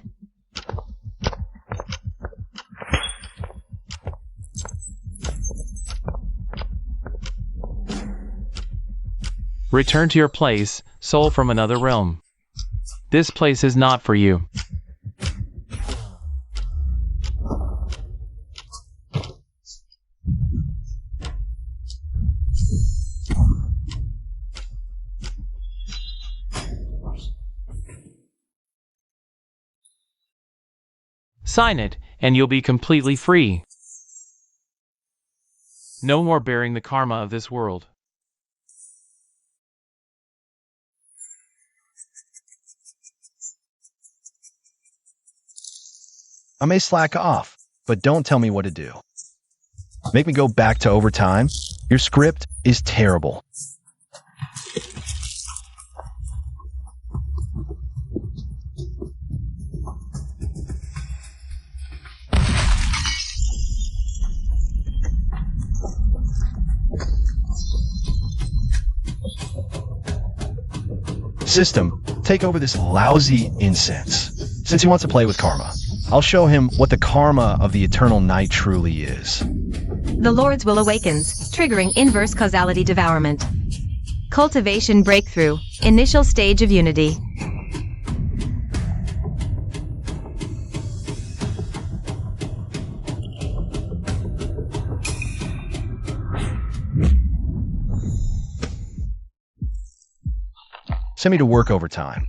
Return to your place, soul from another realm. This place is not for you. Sign it, and you'll be completely free. No more bearing the karma of this world. I may slack off, but don't tell me what to do. Make me go back to overtime? Your script is terrible. System, take over this lousy incense. Since he wants to play with karma, I'll show him what the karma of the eternal night truly is. The Lord's will awakens, triggering inverse causality devourment. Cultivation breakthrough, initial stage of unity. Send me to work overtime.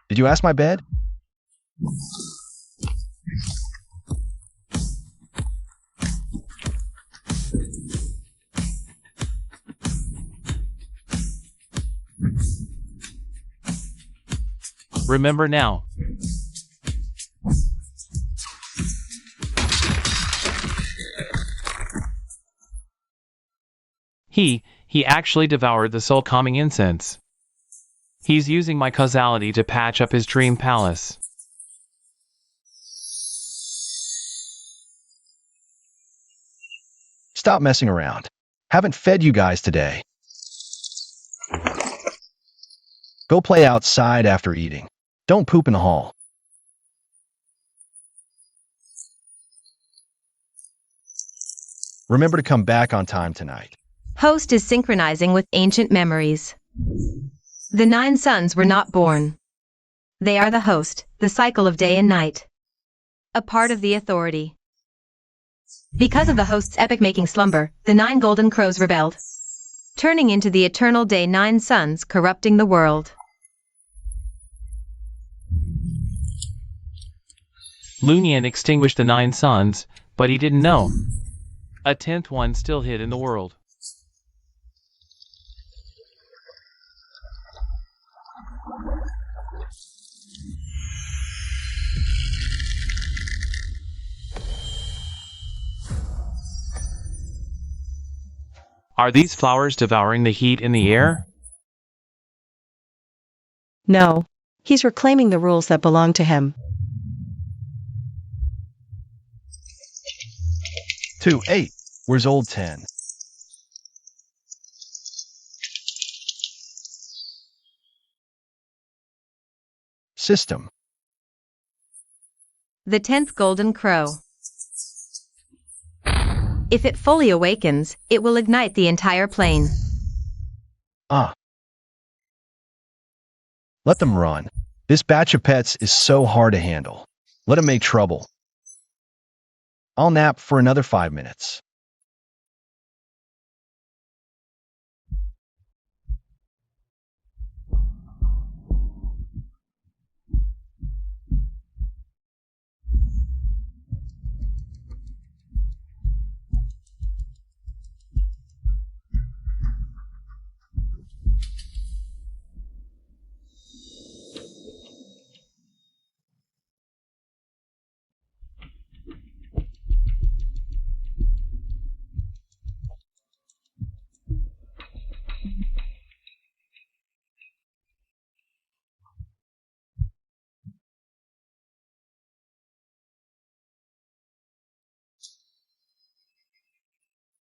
Did you ask my bed? Remember now. He actually devoured the soul-calming incense. He's using my causality to patch up his dream palace. Stop messing around. Haven't fed you guys today. Go play outside after eating. Don't poop in the hall. Remember to come back on time tonight. Host is synchronizing with ancient memories. The 9 suns were not born. They are the host, the cycle of day and night. A part of the authority. Because of the host's epic-making slumber, the 9 golden crows rebelled, turning into the eternal day 9 suns corrupting the world. Lunian extinguished the 9 suns, but he didn't know. A 10th one still hid in the world. Are these flowers devouring the heat in the air? No. He's reclaiming the rules that belong to him. 2, 8. Where's old 10? System. The 10th golden crow. If it fully awakens, it will ignite the entire plane. Ah. Let them run. This batch of pets is so hard to handle. Let them make trouble. I'll nap for another 5 minutes.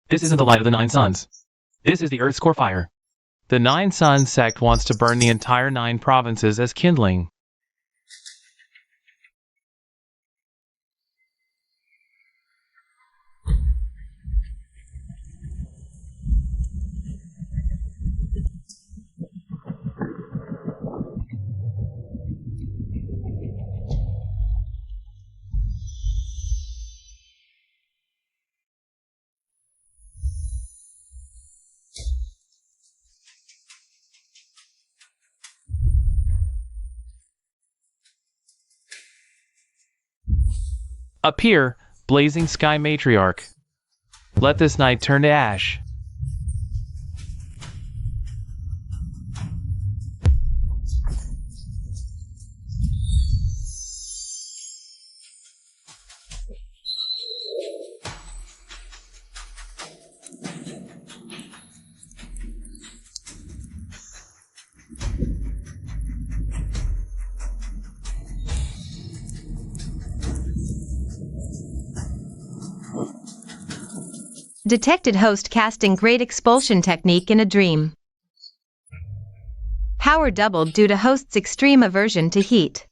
This isn't the light of the 9 suns. This is the Earth's core fire. The 9 Suns sect wants to burn the entire 9 provinces as kindling. Appear, blazing sky matriarch. Let this night turn to ash. Detected host casting great expulsion technique in a dream. Power doubled due to host's extreme aversion to heat.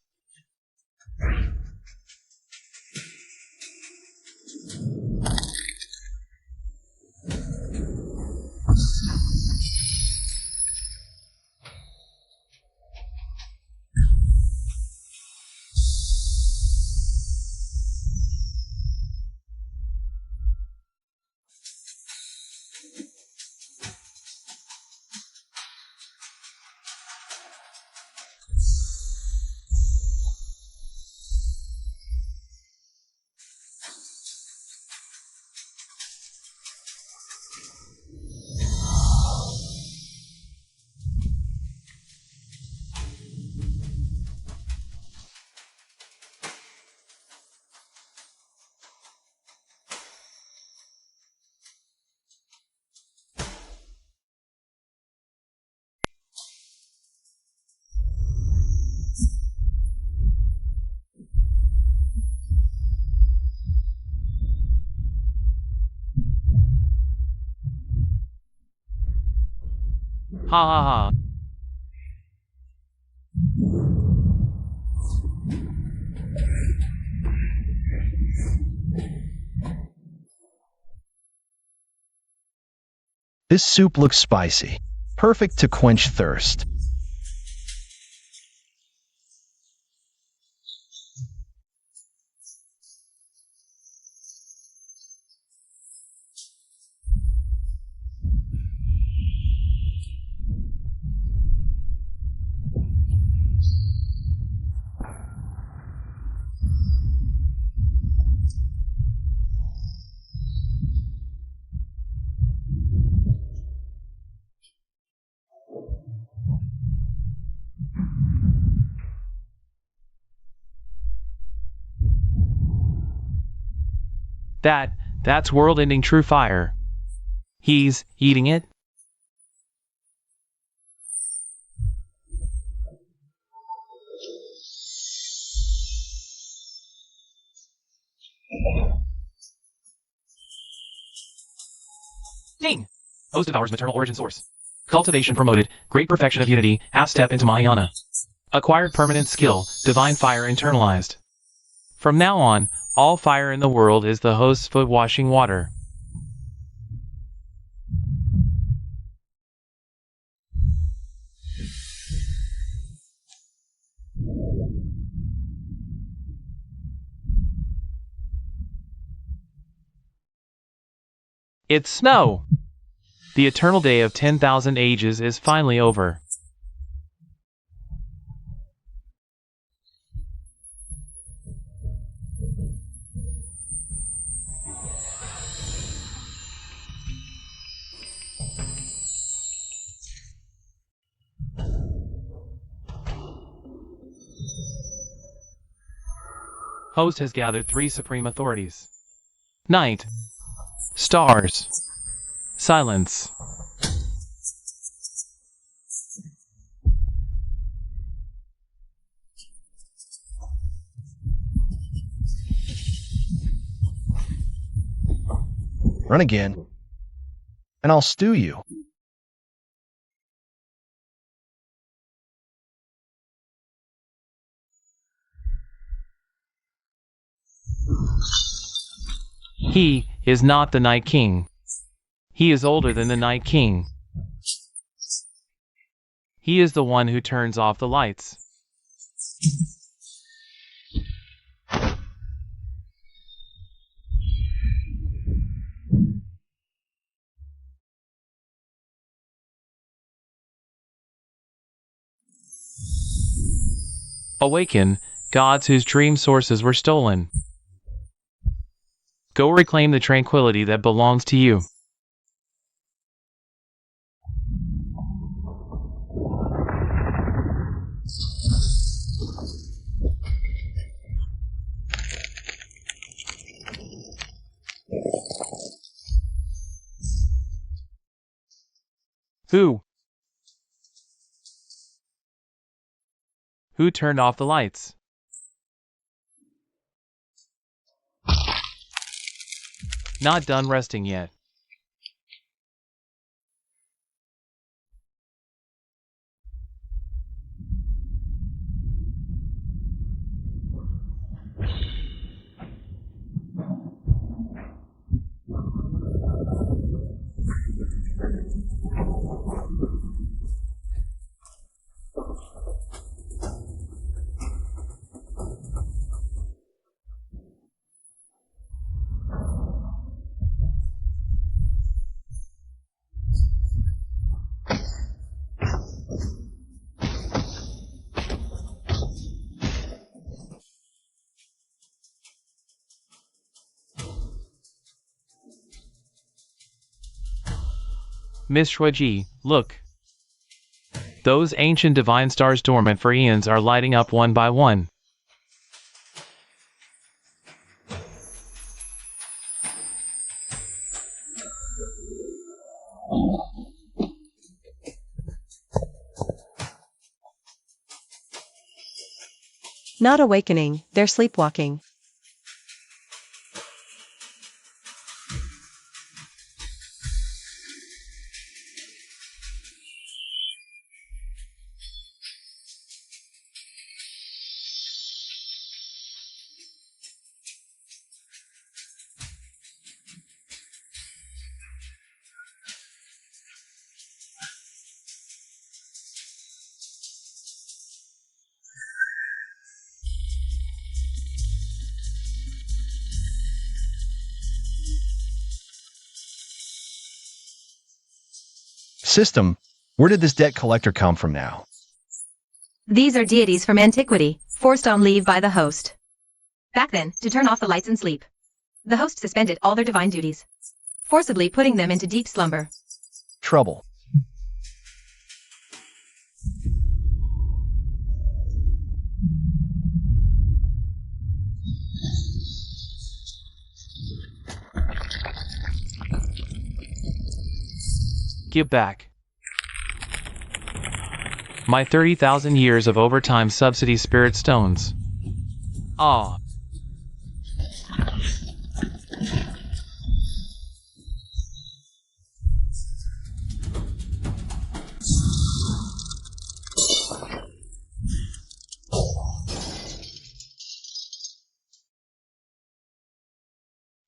Ha ha ha. This soup looks spicy. Perfect to quench thirst. That's world-ending true fire. He's eating it? Ding! Host devours maternal origin source. Cultivation promoted, great perfection of unity, half step into Mahayana. Acquired permanent skill, divine fire internalized. From now on, all fire in the world is the host's foot washing water. It's snow! The eternal day of 10,000 ages is finally over. Host has gathered 3 supreme authorities. Night. Stars. Silence. Run again, and I'll stew you. He is not the Night King. He is older than the Night King. He is the one who turns off the lights. Awaken, gods whose dream sources were stolen. Go reclaim the tranquility that belongs to you. Who? Who turned off the lights? Not done resting yet. Miss Shuiji, look. Those ancient divine stars dormant for eons are lighting up one by one. Not awakening, they're sleepwalking. System, where did this debt collector come from now? These are deities from antiquity, forced on leave by the host. Back then, to turn off the lights and sleep. The host suspended all their divine duties, forcibly putting them into deep slumber. Trouble. Give back. My 30,000 years of overtime subsidy spirit stones. Ah.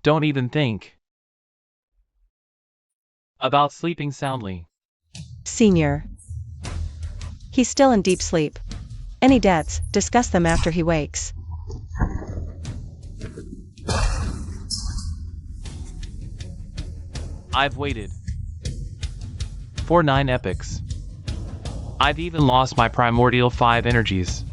Don't even think about sleeping soundly. Senior. He's still in deep sleep. Any debts, discuss them after he wakes. I've waited for 9 epochs. I've even lost my primordial 5 energies.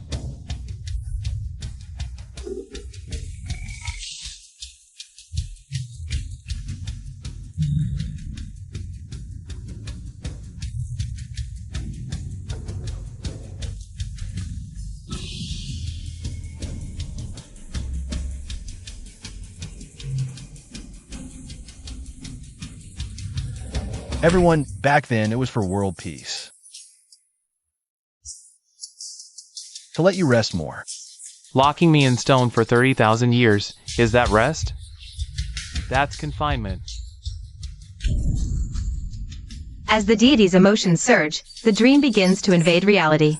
Everyone, back then, it was for world peace. To let you rest more. Locking me in stone for 30,000 years, is that rest? That's confinement. As the deity's emotions surge, the dream begins to invade reality.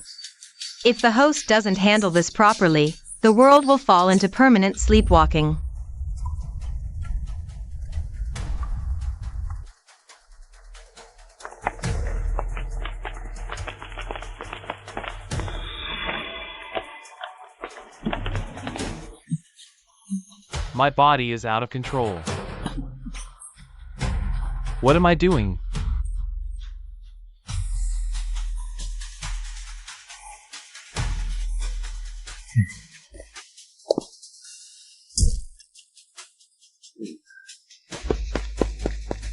If the host doesn't handle this properly, the world will fall into permanent sleepwalking. My body is out of control. What am I doing?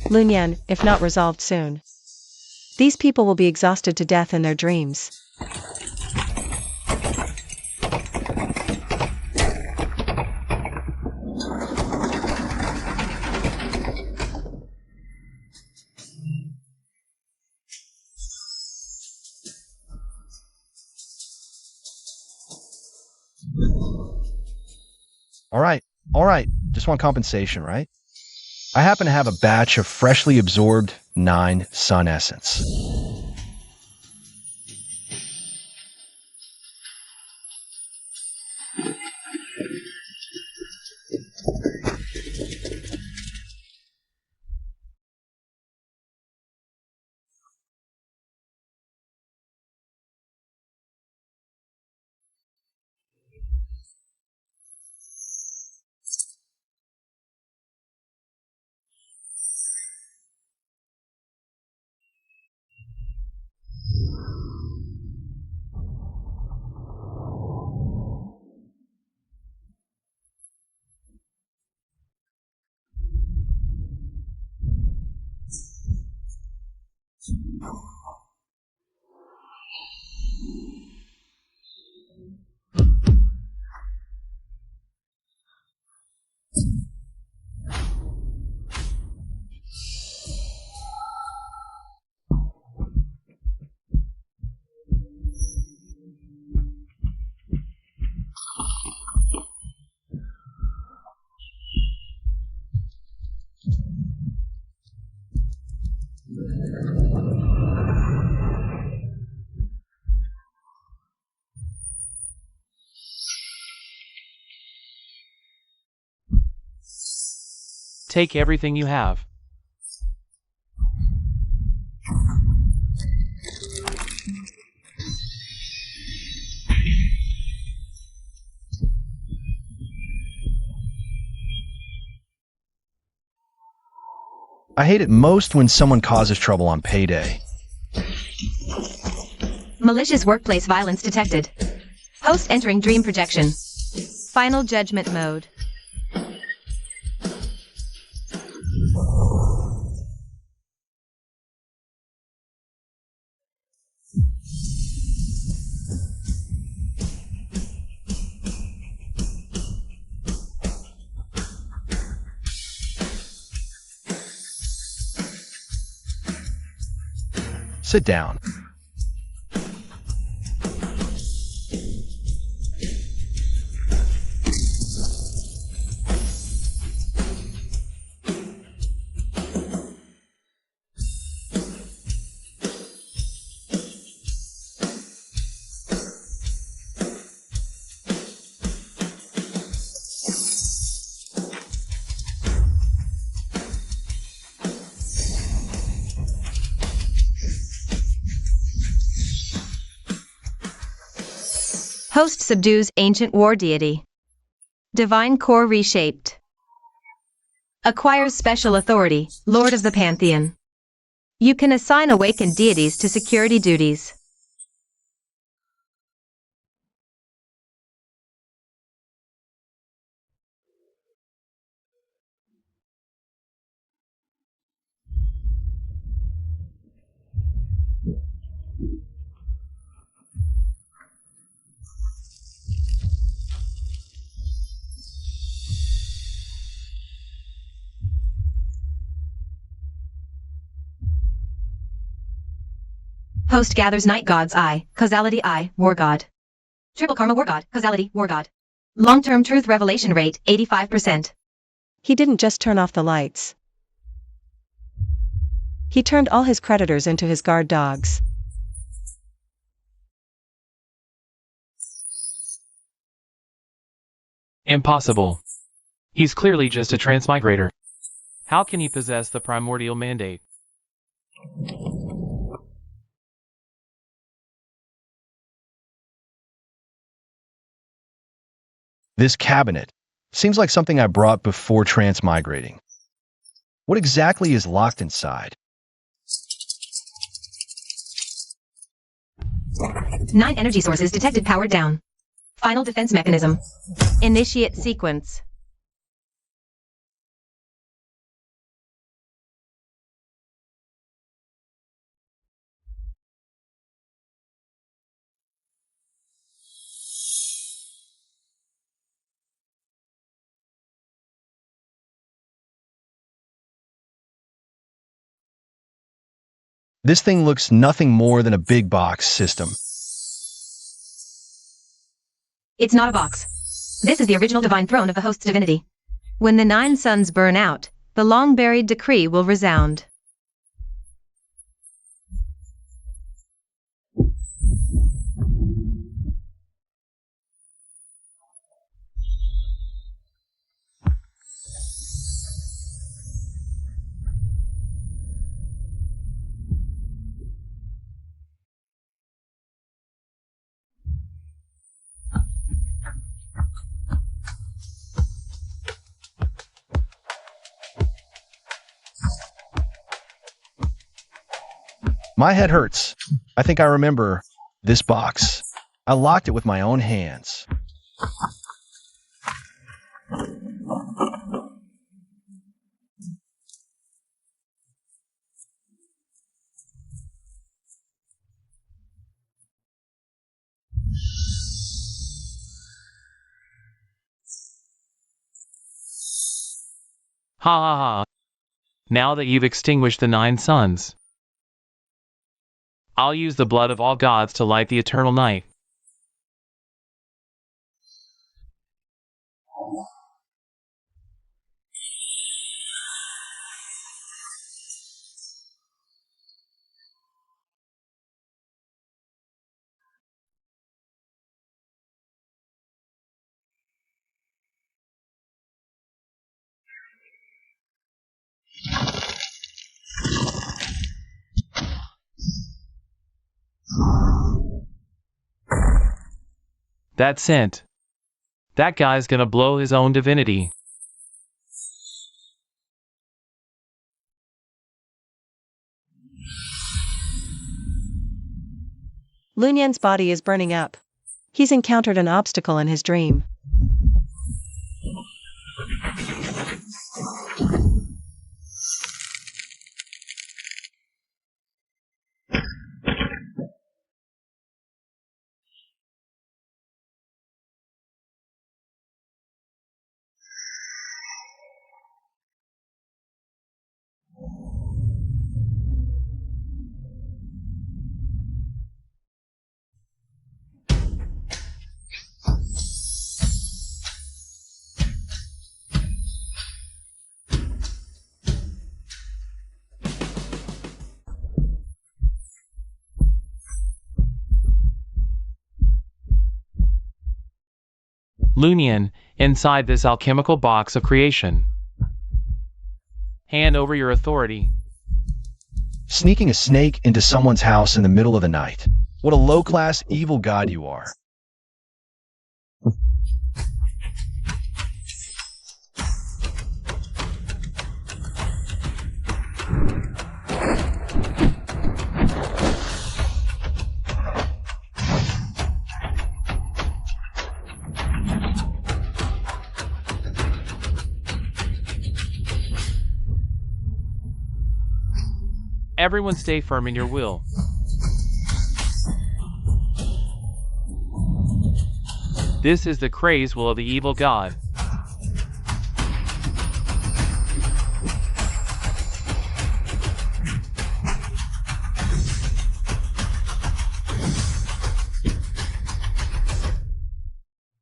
Lunyan, if not resolved soon. These people will be exhausted to death in their dreams. All right, just want compensation, right? I happen to have a batch of freshly absorbed 9 sun essence. Take everything you have. I hate it most when someone causes trouble on payday. Malicious workplace violence detected. Host entering dream projection. Final judgment mode. Sit down. Host subdues ancient war deity. Divine core reshaped. Acquires special authority, Lord of the Pantheon. You can assign awakened deities to security duties. Host gathers Night God's Eye, Causality Eye, War God. Triple Karma War God, Causality, War God. Long-term truth revelation rate, 85%. He didn't just turn off the lights. He turned all his creditors into his guard dogs. Impossible. He's clearly just a transmigrator. How can he possess the primordial mandate? This cabinet seems like something I brought before transmigrating. What exactly is locked inside? 9 energy sources detected powered down. Final defense mechanism. Initiate sequence. This thing looks nothing more than a big box system. It's not a box. This is the original divine throne of the host's divinity. When the 9 suns burn out, the long-buried decree will resound. My head hurts. I think I remember this box. I locked it with my own hands. Ha ha ha. Now that you've extinguished the 9 suns, I'll use the blood of all gods to light the eternal night. That scent. That guy's gonna blow his own divinity. Lunyan's body is burning up. He's encountered an obstacle in his dream. Lunyan, inside this alchemical box of creation. Hand over your authority. Sneaking a snake into someone's house in the middle of the night. What a low-class evil god you are. Everyone stay firm in your will. This is the crazed will of the evil god.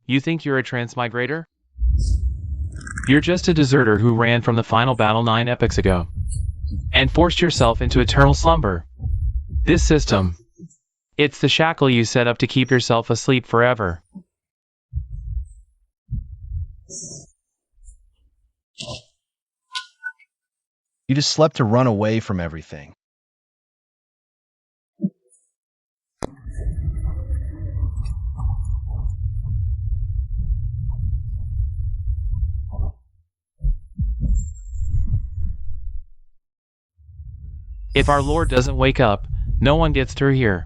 You think you're a transmigrator? You're just a deserter who ran from the final battle 9 epochs ago and forced yourself into eternal slumber. This system, it's the shackle you set up to keep yourself asleep forever. You just slept to run away from everything. If our Lord doesn't wake up, no one gets through here.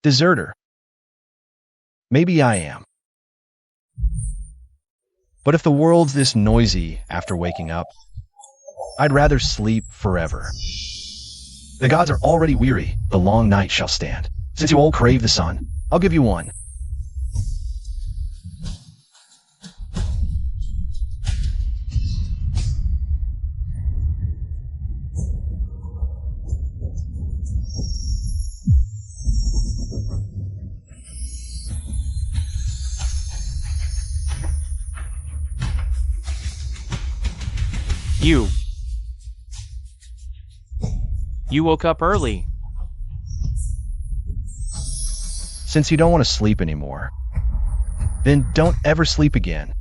Deserter. Maybe I am. But if the world's this noisy after waking up, I'd rather sleep forever. The gods are already weary, the long night shall stand. Since you all crave the sun, I'll give you one. You woke up early. Since you don't want to sleep anymore, then don't ever sleep again.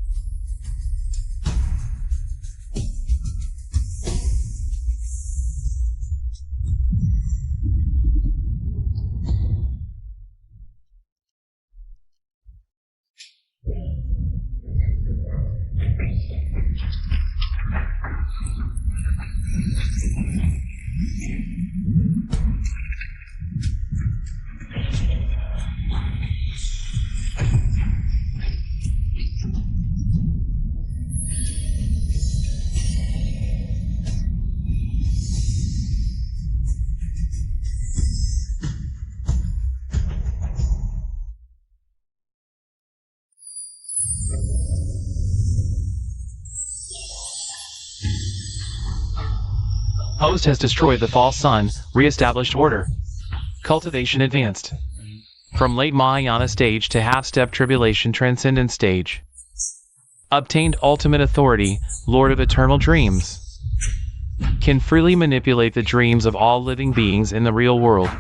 Host has destroyed the false sun, re-established order. Cultivation advanced. From late Mahayana stage to half-step tribulation transcendent stage. Obtained ultimate authority, Lord of eternal dreams. Can freely manipulate the dreams of all living beings in the real world.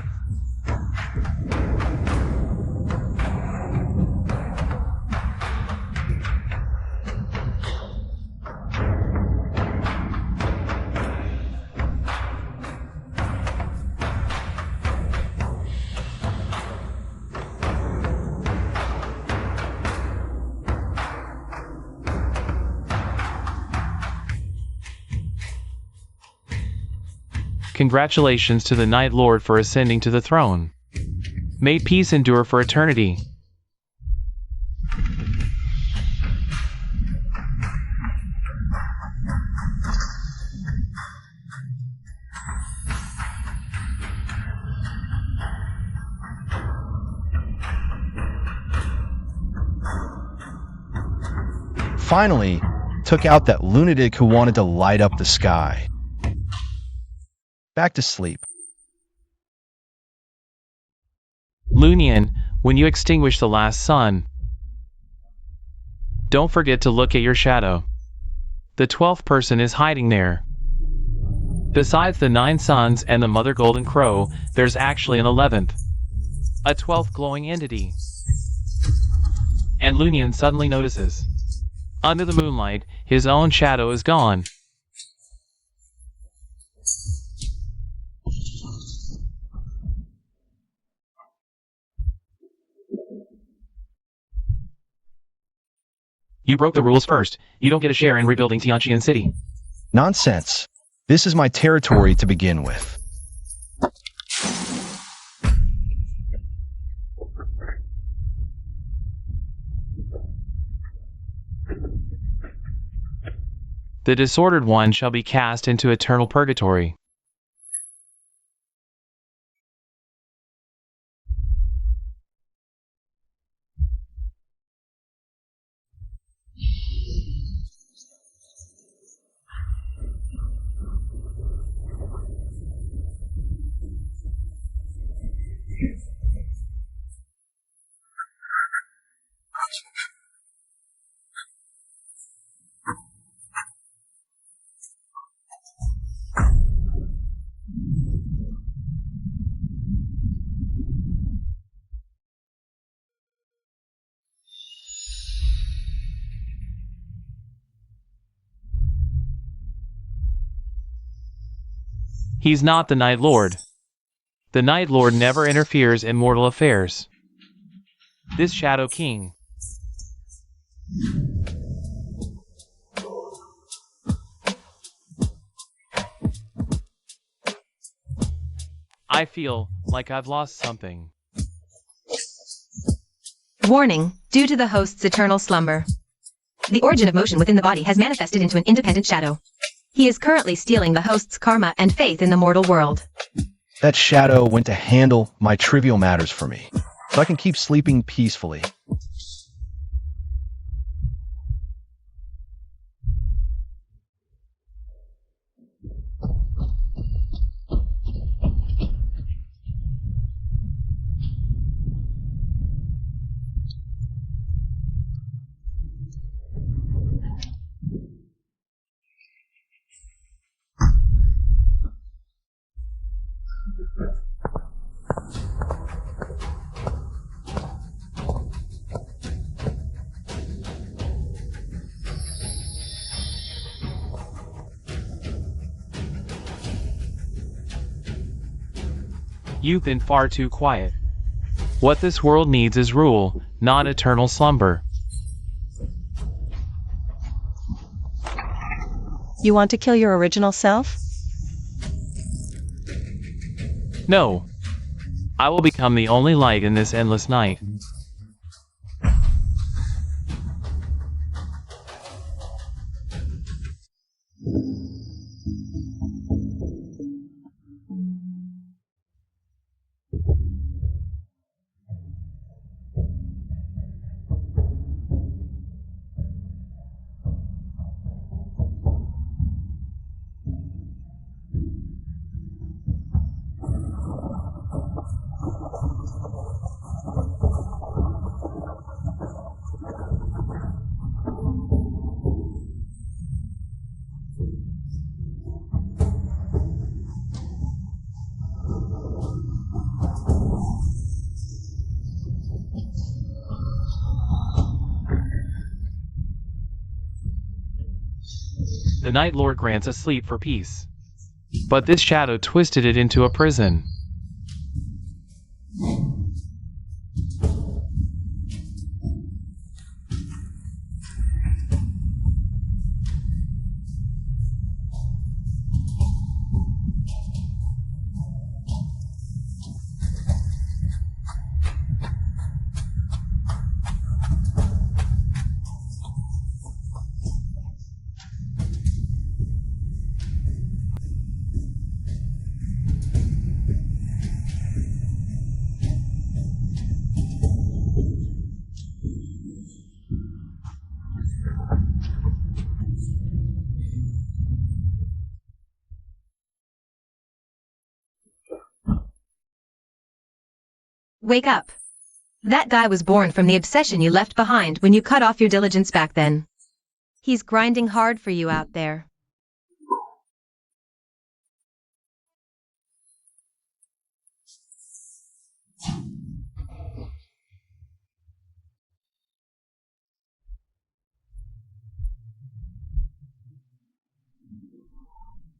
Congratulations to the Night Lord for ascending to the throne. May peace endure for eternity. Finally, took out that lunatic who wanted to light up the sky. Back to sleep. Lunian, when you extinguish the last sun, don't forget to look at your shadow. The 12th person is hiding there. Besides the 9 suns and the Mother Golden Crow, there's actually an 11th. A 12th glowing entity. And Lunian suddenly notices. Under the moonlight, his own shadow is gone. You broke the rules first. You don't get a share in rebuilding Tianqian City. Nonsense. This is my territory to begin with. The disordered one shall be cast into eternal purgatory. He's not the Night Lord. The Night Lord never interferes in mortal affairs. This Shadow King. I feel like I've lost something. Warning, due to the host's eternal slumber. The origin of motion within the body has manifested into an independent shadow. He is currently stealing the host's karma and faith in the mortal world. That shadow went to handle my trivial matters for me, so I can keep sleeping peacefully. You've been far too quiet. What this world needs is rule, not eternal slumber. You want to kill your original self? No. I will become the only light in this endless night. The Night Lord grants us sleep for peace. But this shadow twisted it into a prison. Wake up. That guy was born from the obsession you left behind when you cut off your diligence back then. He's grinding hard for you out there.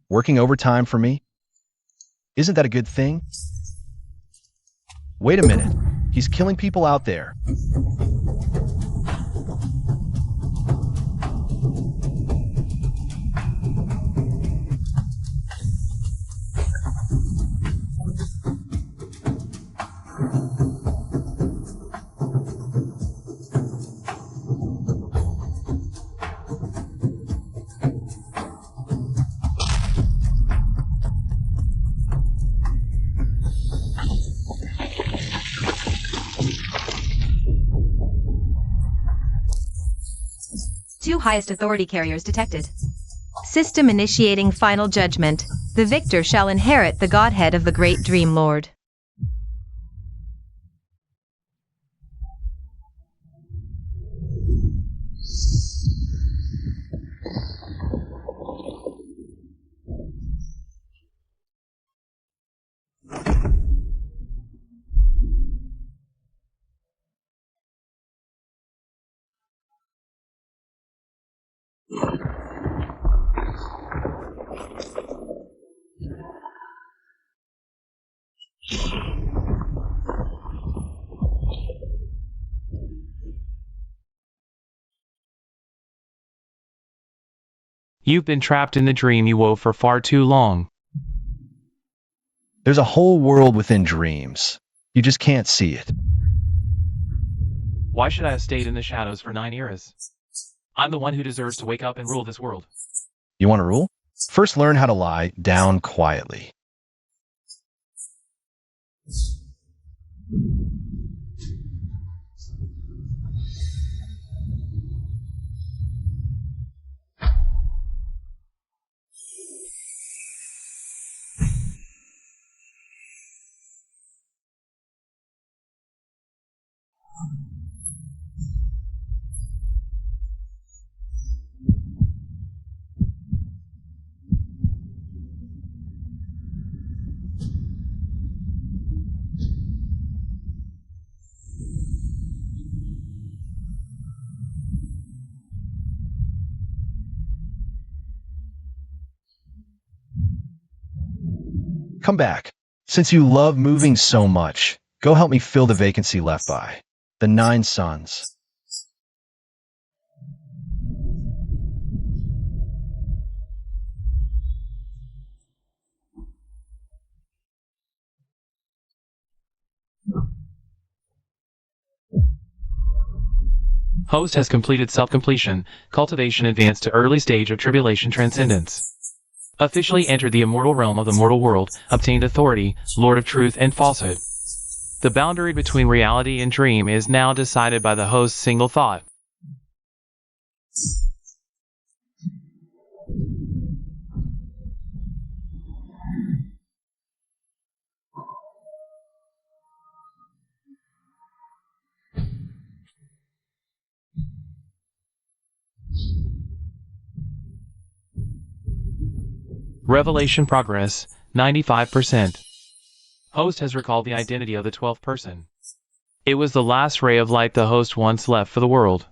Working overtime for me? Isn't that a good thing? Wait a minute. He's killing people out there. Two highest authority carriers detected. System initiating final judgment. The victor shall inherit the godhead of the great Dream Lord. You've been trapped in the dream you wove for far too long. There's a whole world within dreams. You just can't see it. Why should I have stayed in the shadows for 9 eras? I'm the one who deserves to wake up and rule this world. You want to rule? First learn how to lie down quietly. Come back. Since you love moving so much, go help me fill the vacancy left by the 9 sons. Host has completed self-completion, cultivation advanced to early stage of tribulation transcendence. Officially entered the immortal realm of the mortal world, obtained authority, Lord of truth and falsehood. The boundary between reality and dream is now decided by the host's single thought. Revelation progress, 95%. Host has recalled the identity of the 12th person. It was the last ray of light the host once left for the world.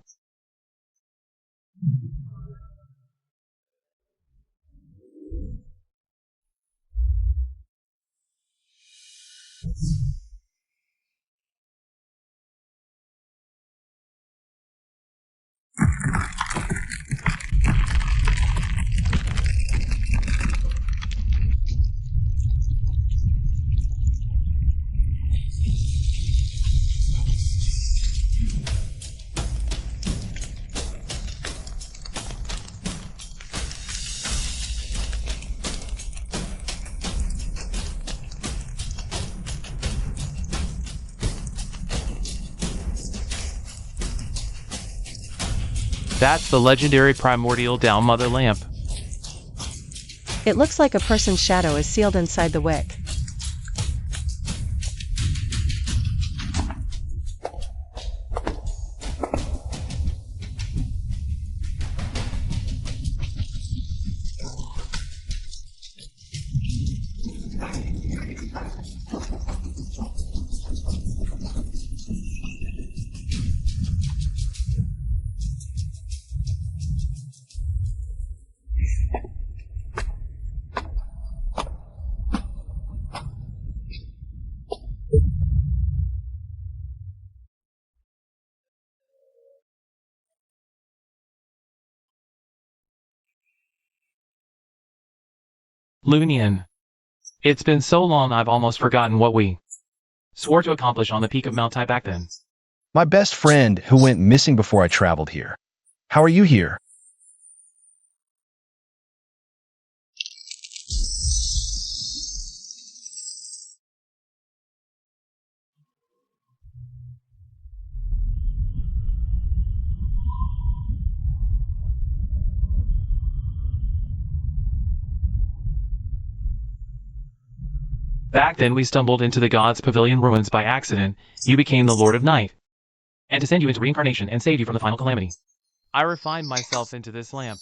That's the legendary primordial down mother lamp. It looks like a person's shadow is sealed inside the wick. Lunian. It's been so long I've almost forgotten what we swore to accomplish on the peak of Mount Tai back then. My best friend who went missing before I traveled here. How are you here? Back then we stumbled into the God's Pavilion ruins by accident. You became the Lord of Night. And to send you into reincarnation and save you from the final calamity. I refined myself into this lamp.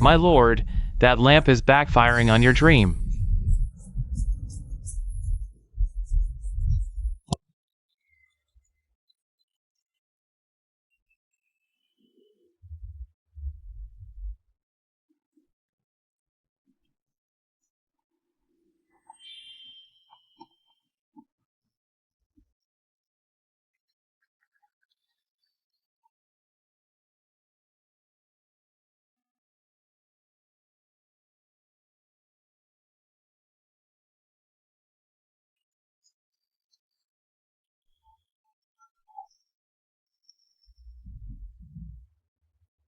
My lord, that lamp is backfiring on your dream.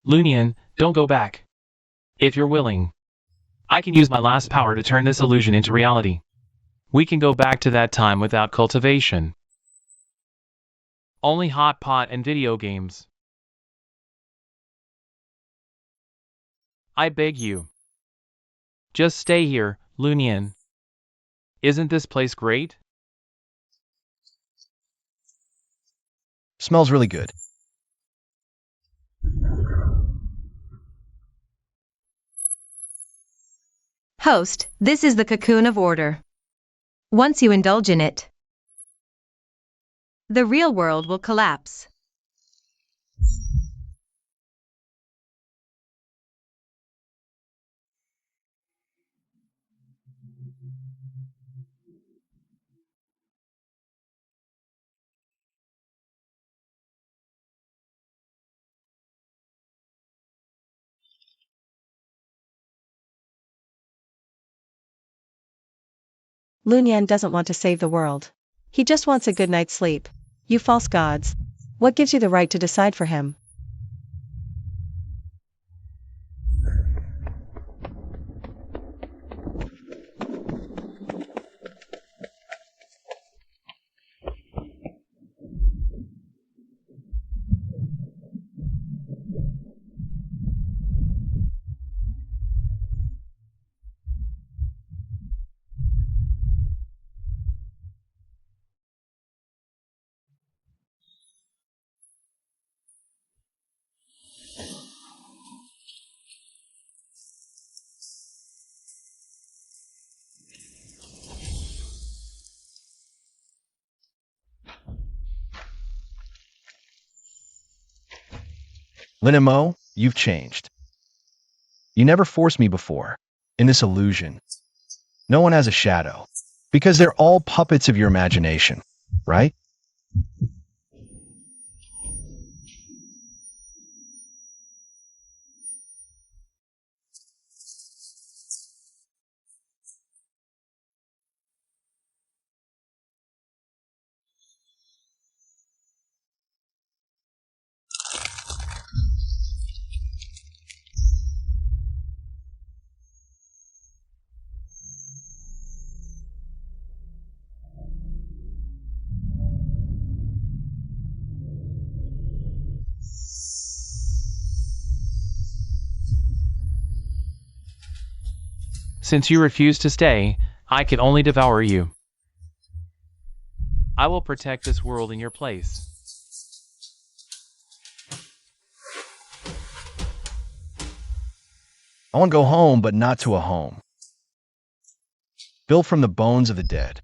Lunian, don't go back. If you're willing, I can use my last power to turn this illusion into reality. We can go back to that time without cultivation. Only hot pot and video games. I beg you. Just stay here, Lunian. Isn't this place great? Smells really good. Host, this is the cocoon of order. Once you indulge in it, the real world will collapse. Lunyan doesn't want to save the world. He just wants a good night's sleep. You false gods. What gives you the right to decide for him? Lin and Mo, you've changed. You never forced me before. In this illusion, no one has a shadow. Because they're all puppets of your imagination, right? Since you refuse to stay, I can only devour you. I will protect this world in your place. I want to go home, but not to a home. Built from the bones of the dead.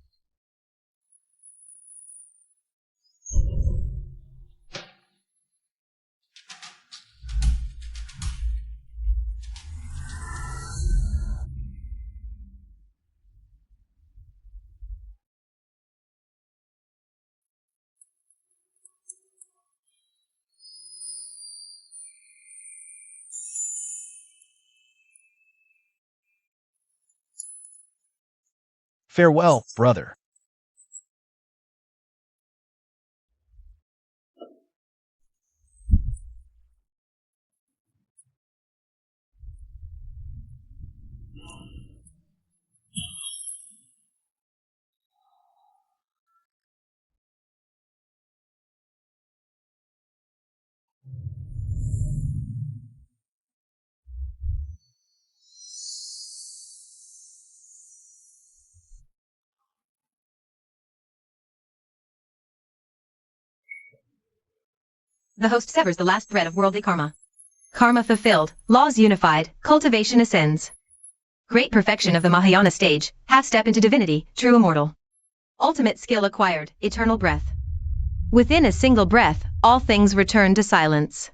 Farewell, brother. The host severs the last thread of worldly karma. Karma fulfilled, laws unified, cultivation ascends. Great perfection of the Mahayana stage, half step into divinity, true immortal. Ultimate skill acquired, eternal breath. Within a single breath, all things return to silence.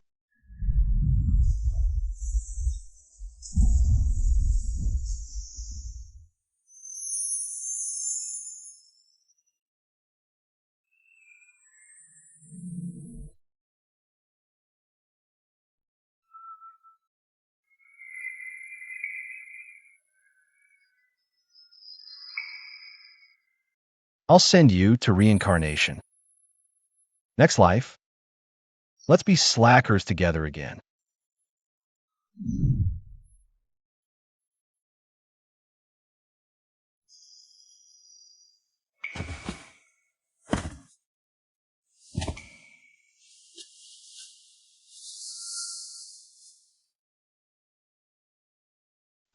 I'll send you to reincarnation. Next life, let's be slackers together again.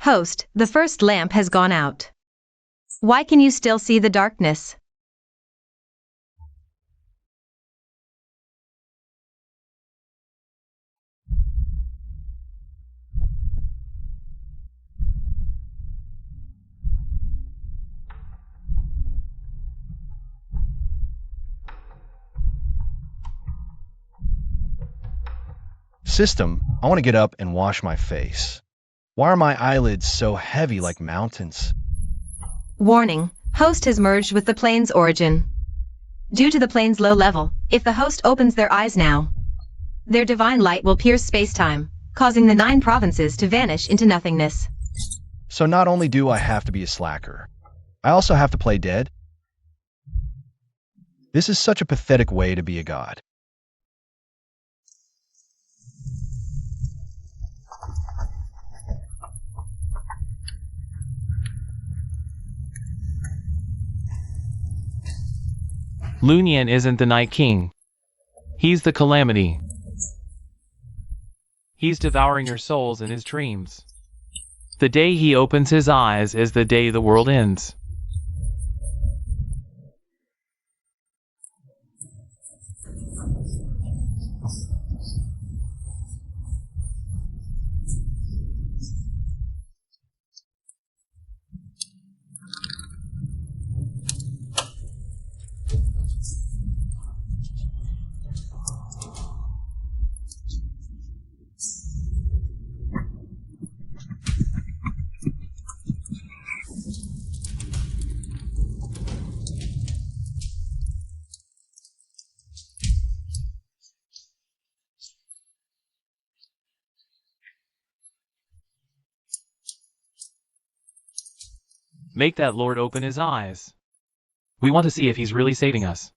Host, the first lamp has gone out. Why can you still see the darkness? System, I want to get up and wash my face. Why are my eyelids so heavy like mountains? Warning, host has merged with the plane's origin. Due to the plane's low level, if the host opens their eyes now, their divine light will pierce space-time, causing the 9 provinces to vanish into nothingness. So not only do I have to be a slacker, I also have to play dead? This is such a pathetic way to be a god. Lunyan isn't the Night King. He's the Calamity. He's devouring your souls in his dreams. The day he opens his eyes is the day the world ends. Make that Lord open his eyes. We want to see if he's really saving us,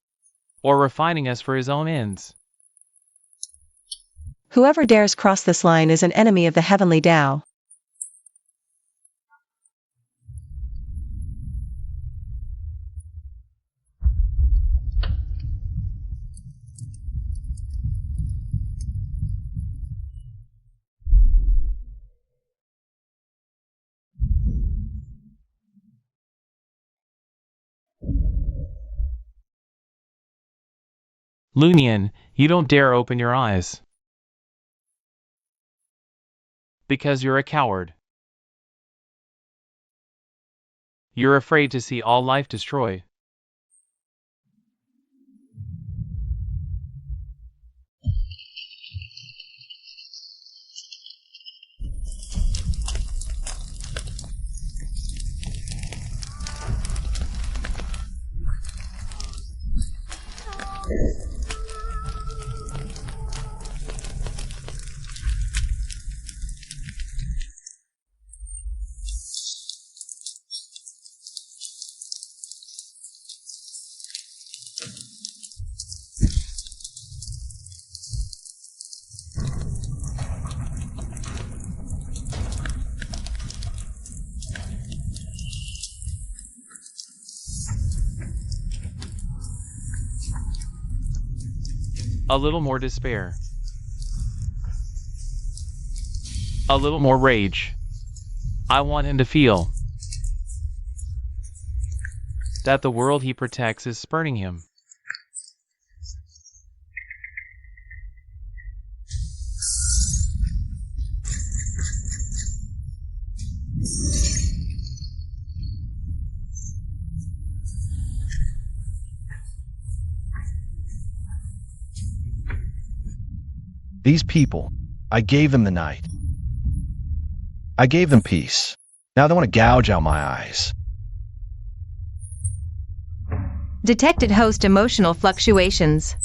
or refining us for his own ends. Whoever dares cross this line is an enemy of the heavenly Tao. Lunyan, you don't dare open your eyes. Because you're a coward. You're afraid to see all life destroyed. A little more despair. A little more rage. I want him to feel that the world he protects is spurning him. These people, I gave them the night. I gave them peace. Now they want to gouge out my eyes. Detected host emotional fluctuations.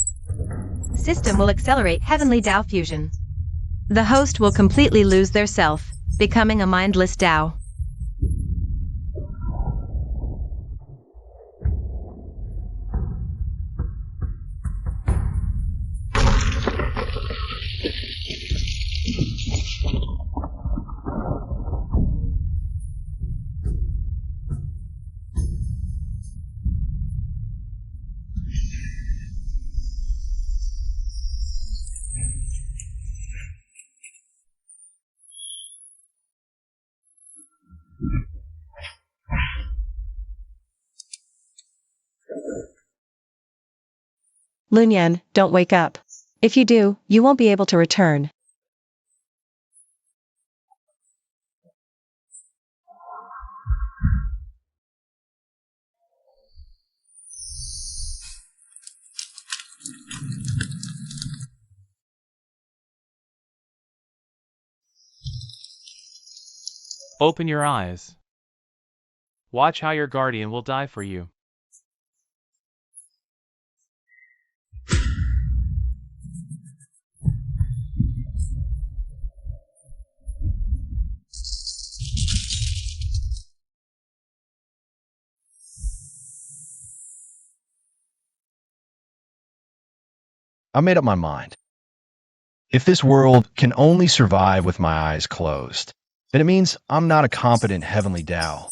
System will accelerate heavenly Tao fusion. The host will completely lose their self, becoming a mindless Tao. Lunyan, don't wake up. If you do, you won't be able to return. Open your eyes. Watch how your guardian will die for you. I made up my mind. If this world can only survive with my eyes closed, then it means I'm not a competent heavenly Tao.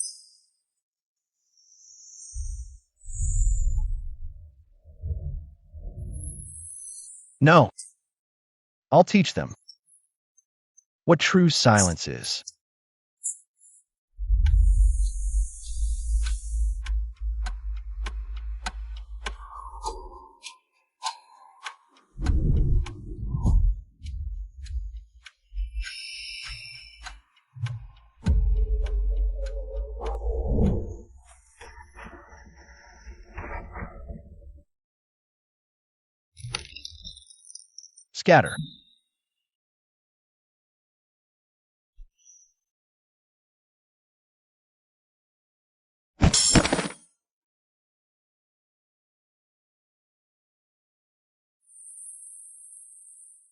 No, I'll teach them what true silence is. Scatter.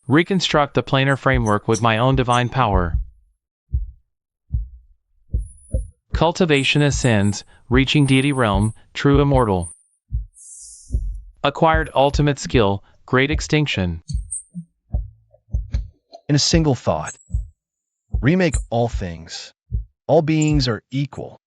Reconstruct the planar framework with my own divine power. Cultivation ascends, reaching deity realm, true immortal. Acquired ultimate skill, great extinction. In a single thought. Remake all things. All beings are equal.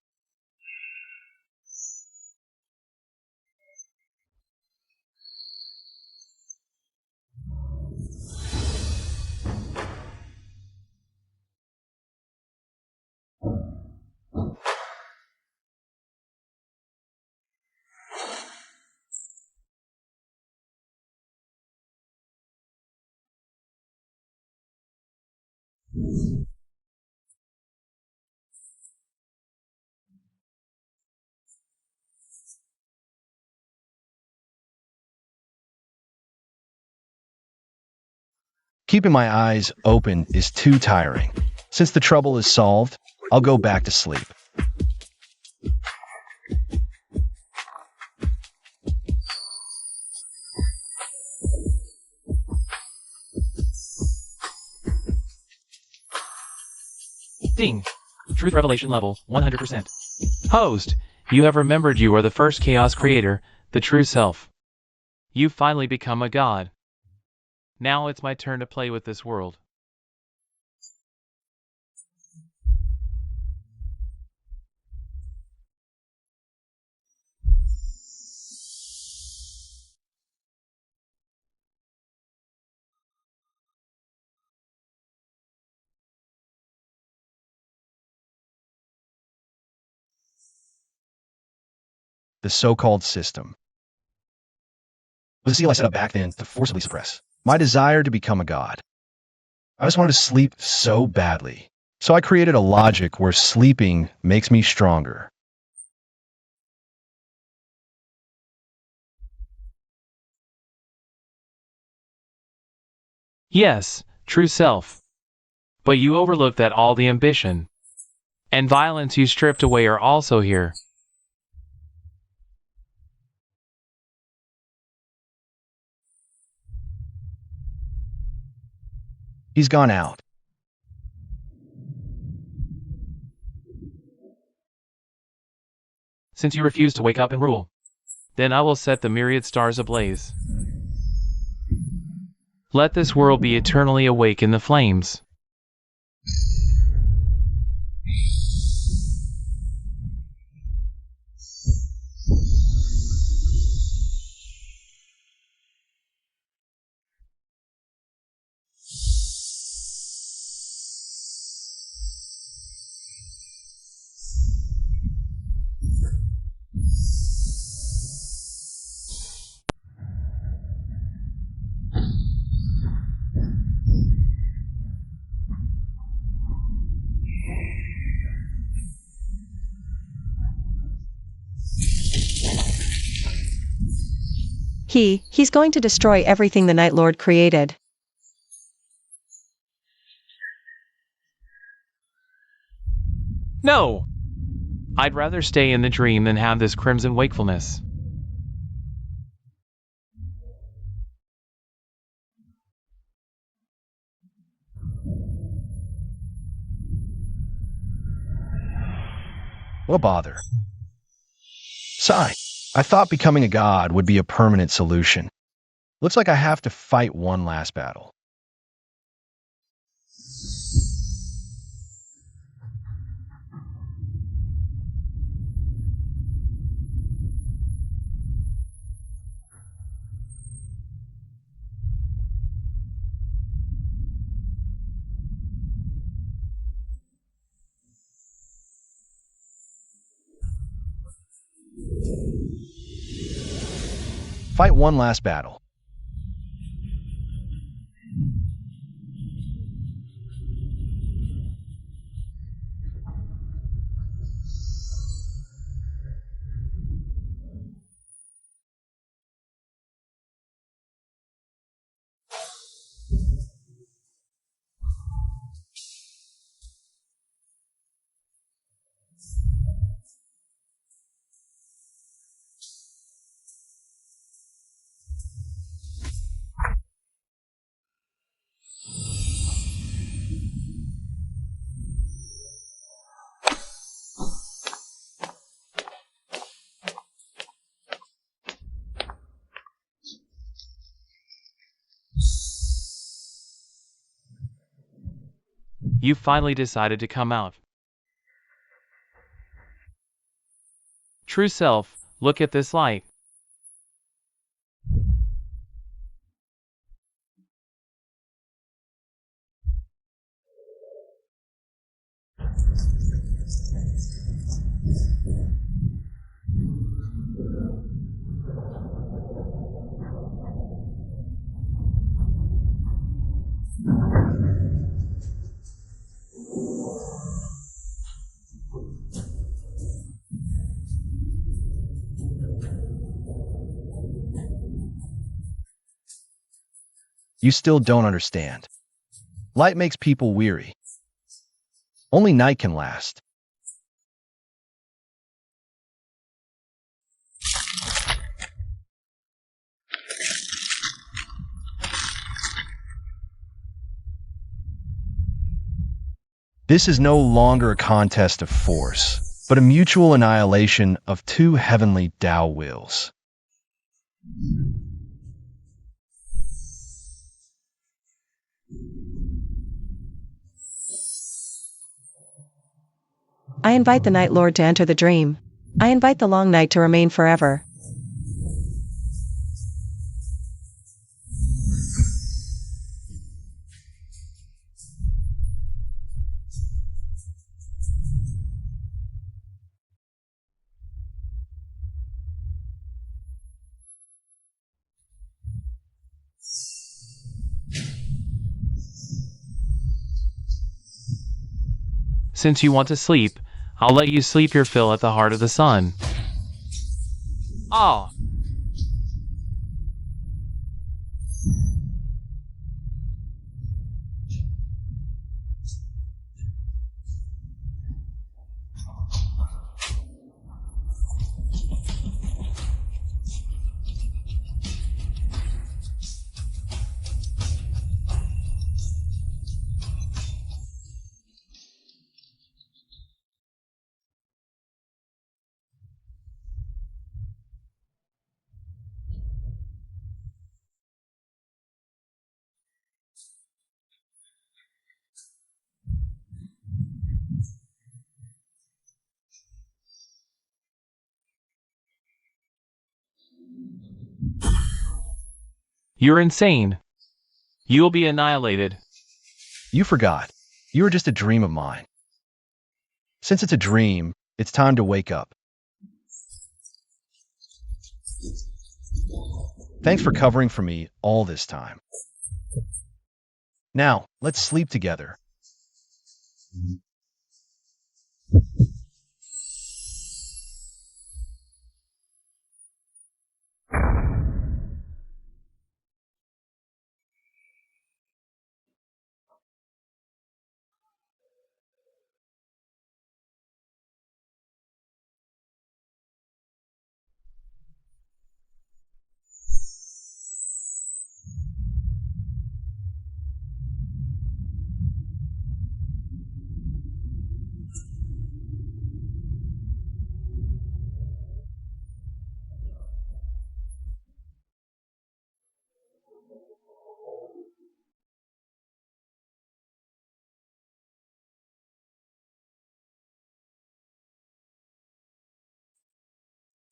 Keeping my eyes open is too tiring. Since the trouble is solved, I'll go back to sleep. Ding. Truth revelation level, 100%. Host, you have remembered you are the first chaos creator, the true self. You've finally become a god. Now it's my turn to play with this world. The so-called system was a seal I set up back then to forcibly suppress my desire to become a god. I just wanted to sleep so badly. So I created a logic where sleeping makes me stronger. Yes, true self. But you overlook that all the ambition and violence you stripped away are also here. He's gone out. Since you refuse to wake up and rule, then I will set the myriad stars ablaze. Let this world be eternally awake in the flames. He's going to destroy everything the Night Lord created. No! I'd rather stay in the dream than have this crimson wakefulness. What a bother. Sigh. I thought becoming a god would be a permanent solution. Looks like I have to fight one last battle. Fight one last battle. You finally decided to come out. True self, look at this light. You still don't understand. Light makes people weary. Only night can last. This is no longer a contest of force, but a mutual annihilation of two heavenly Tao wills. I invite the Night Lord to enter the dream. I invite the long night to remain forever. Since you want to sleep, I'll let you sleep your fill at the heart of the sun. Ah! You're insane. You will be annihilated. You forgot. You were just a dream of mine. Since it's a dream, it's time to wake up. Thanks for covering for me all this time. Now, let's sleep together.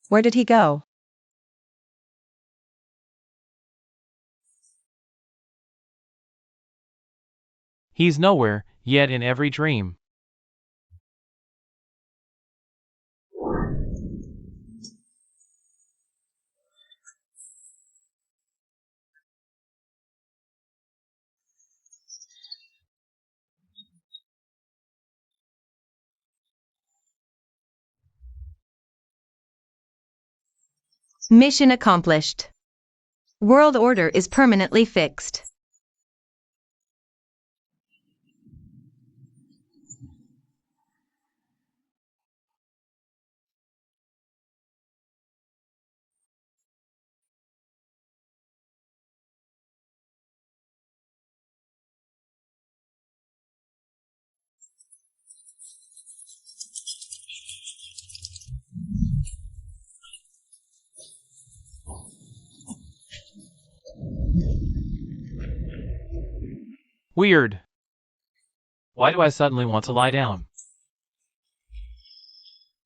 Where did he go? He's nowhere, yet in every dream. Mission accomplished. World order is permanently fixed. Weird. Why do I suddenly want to lie down?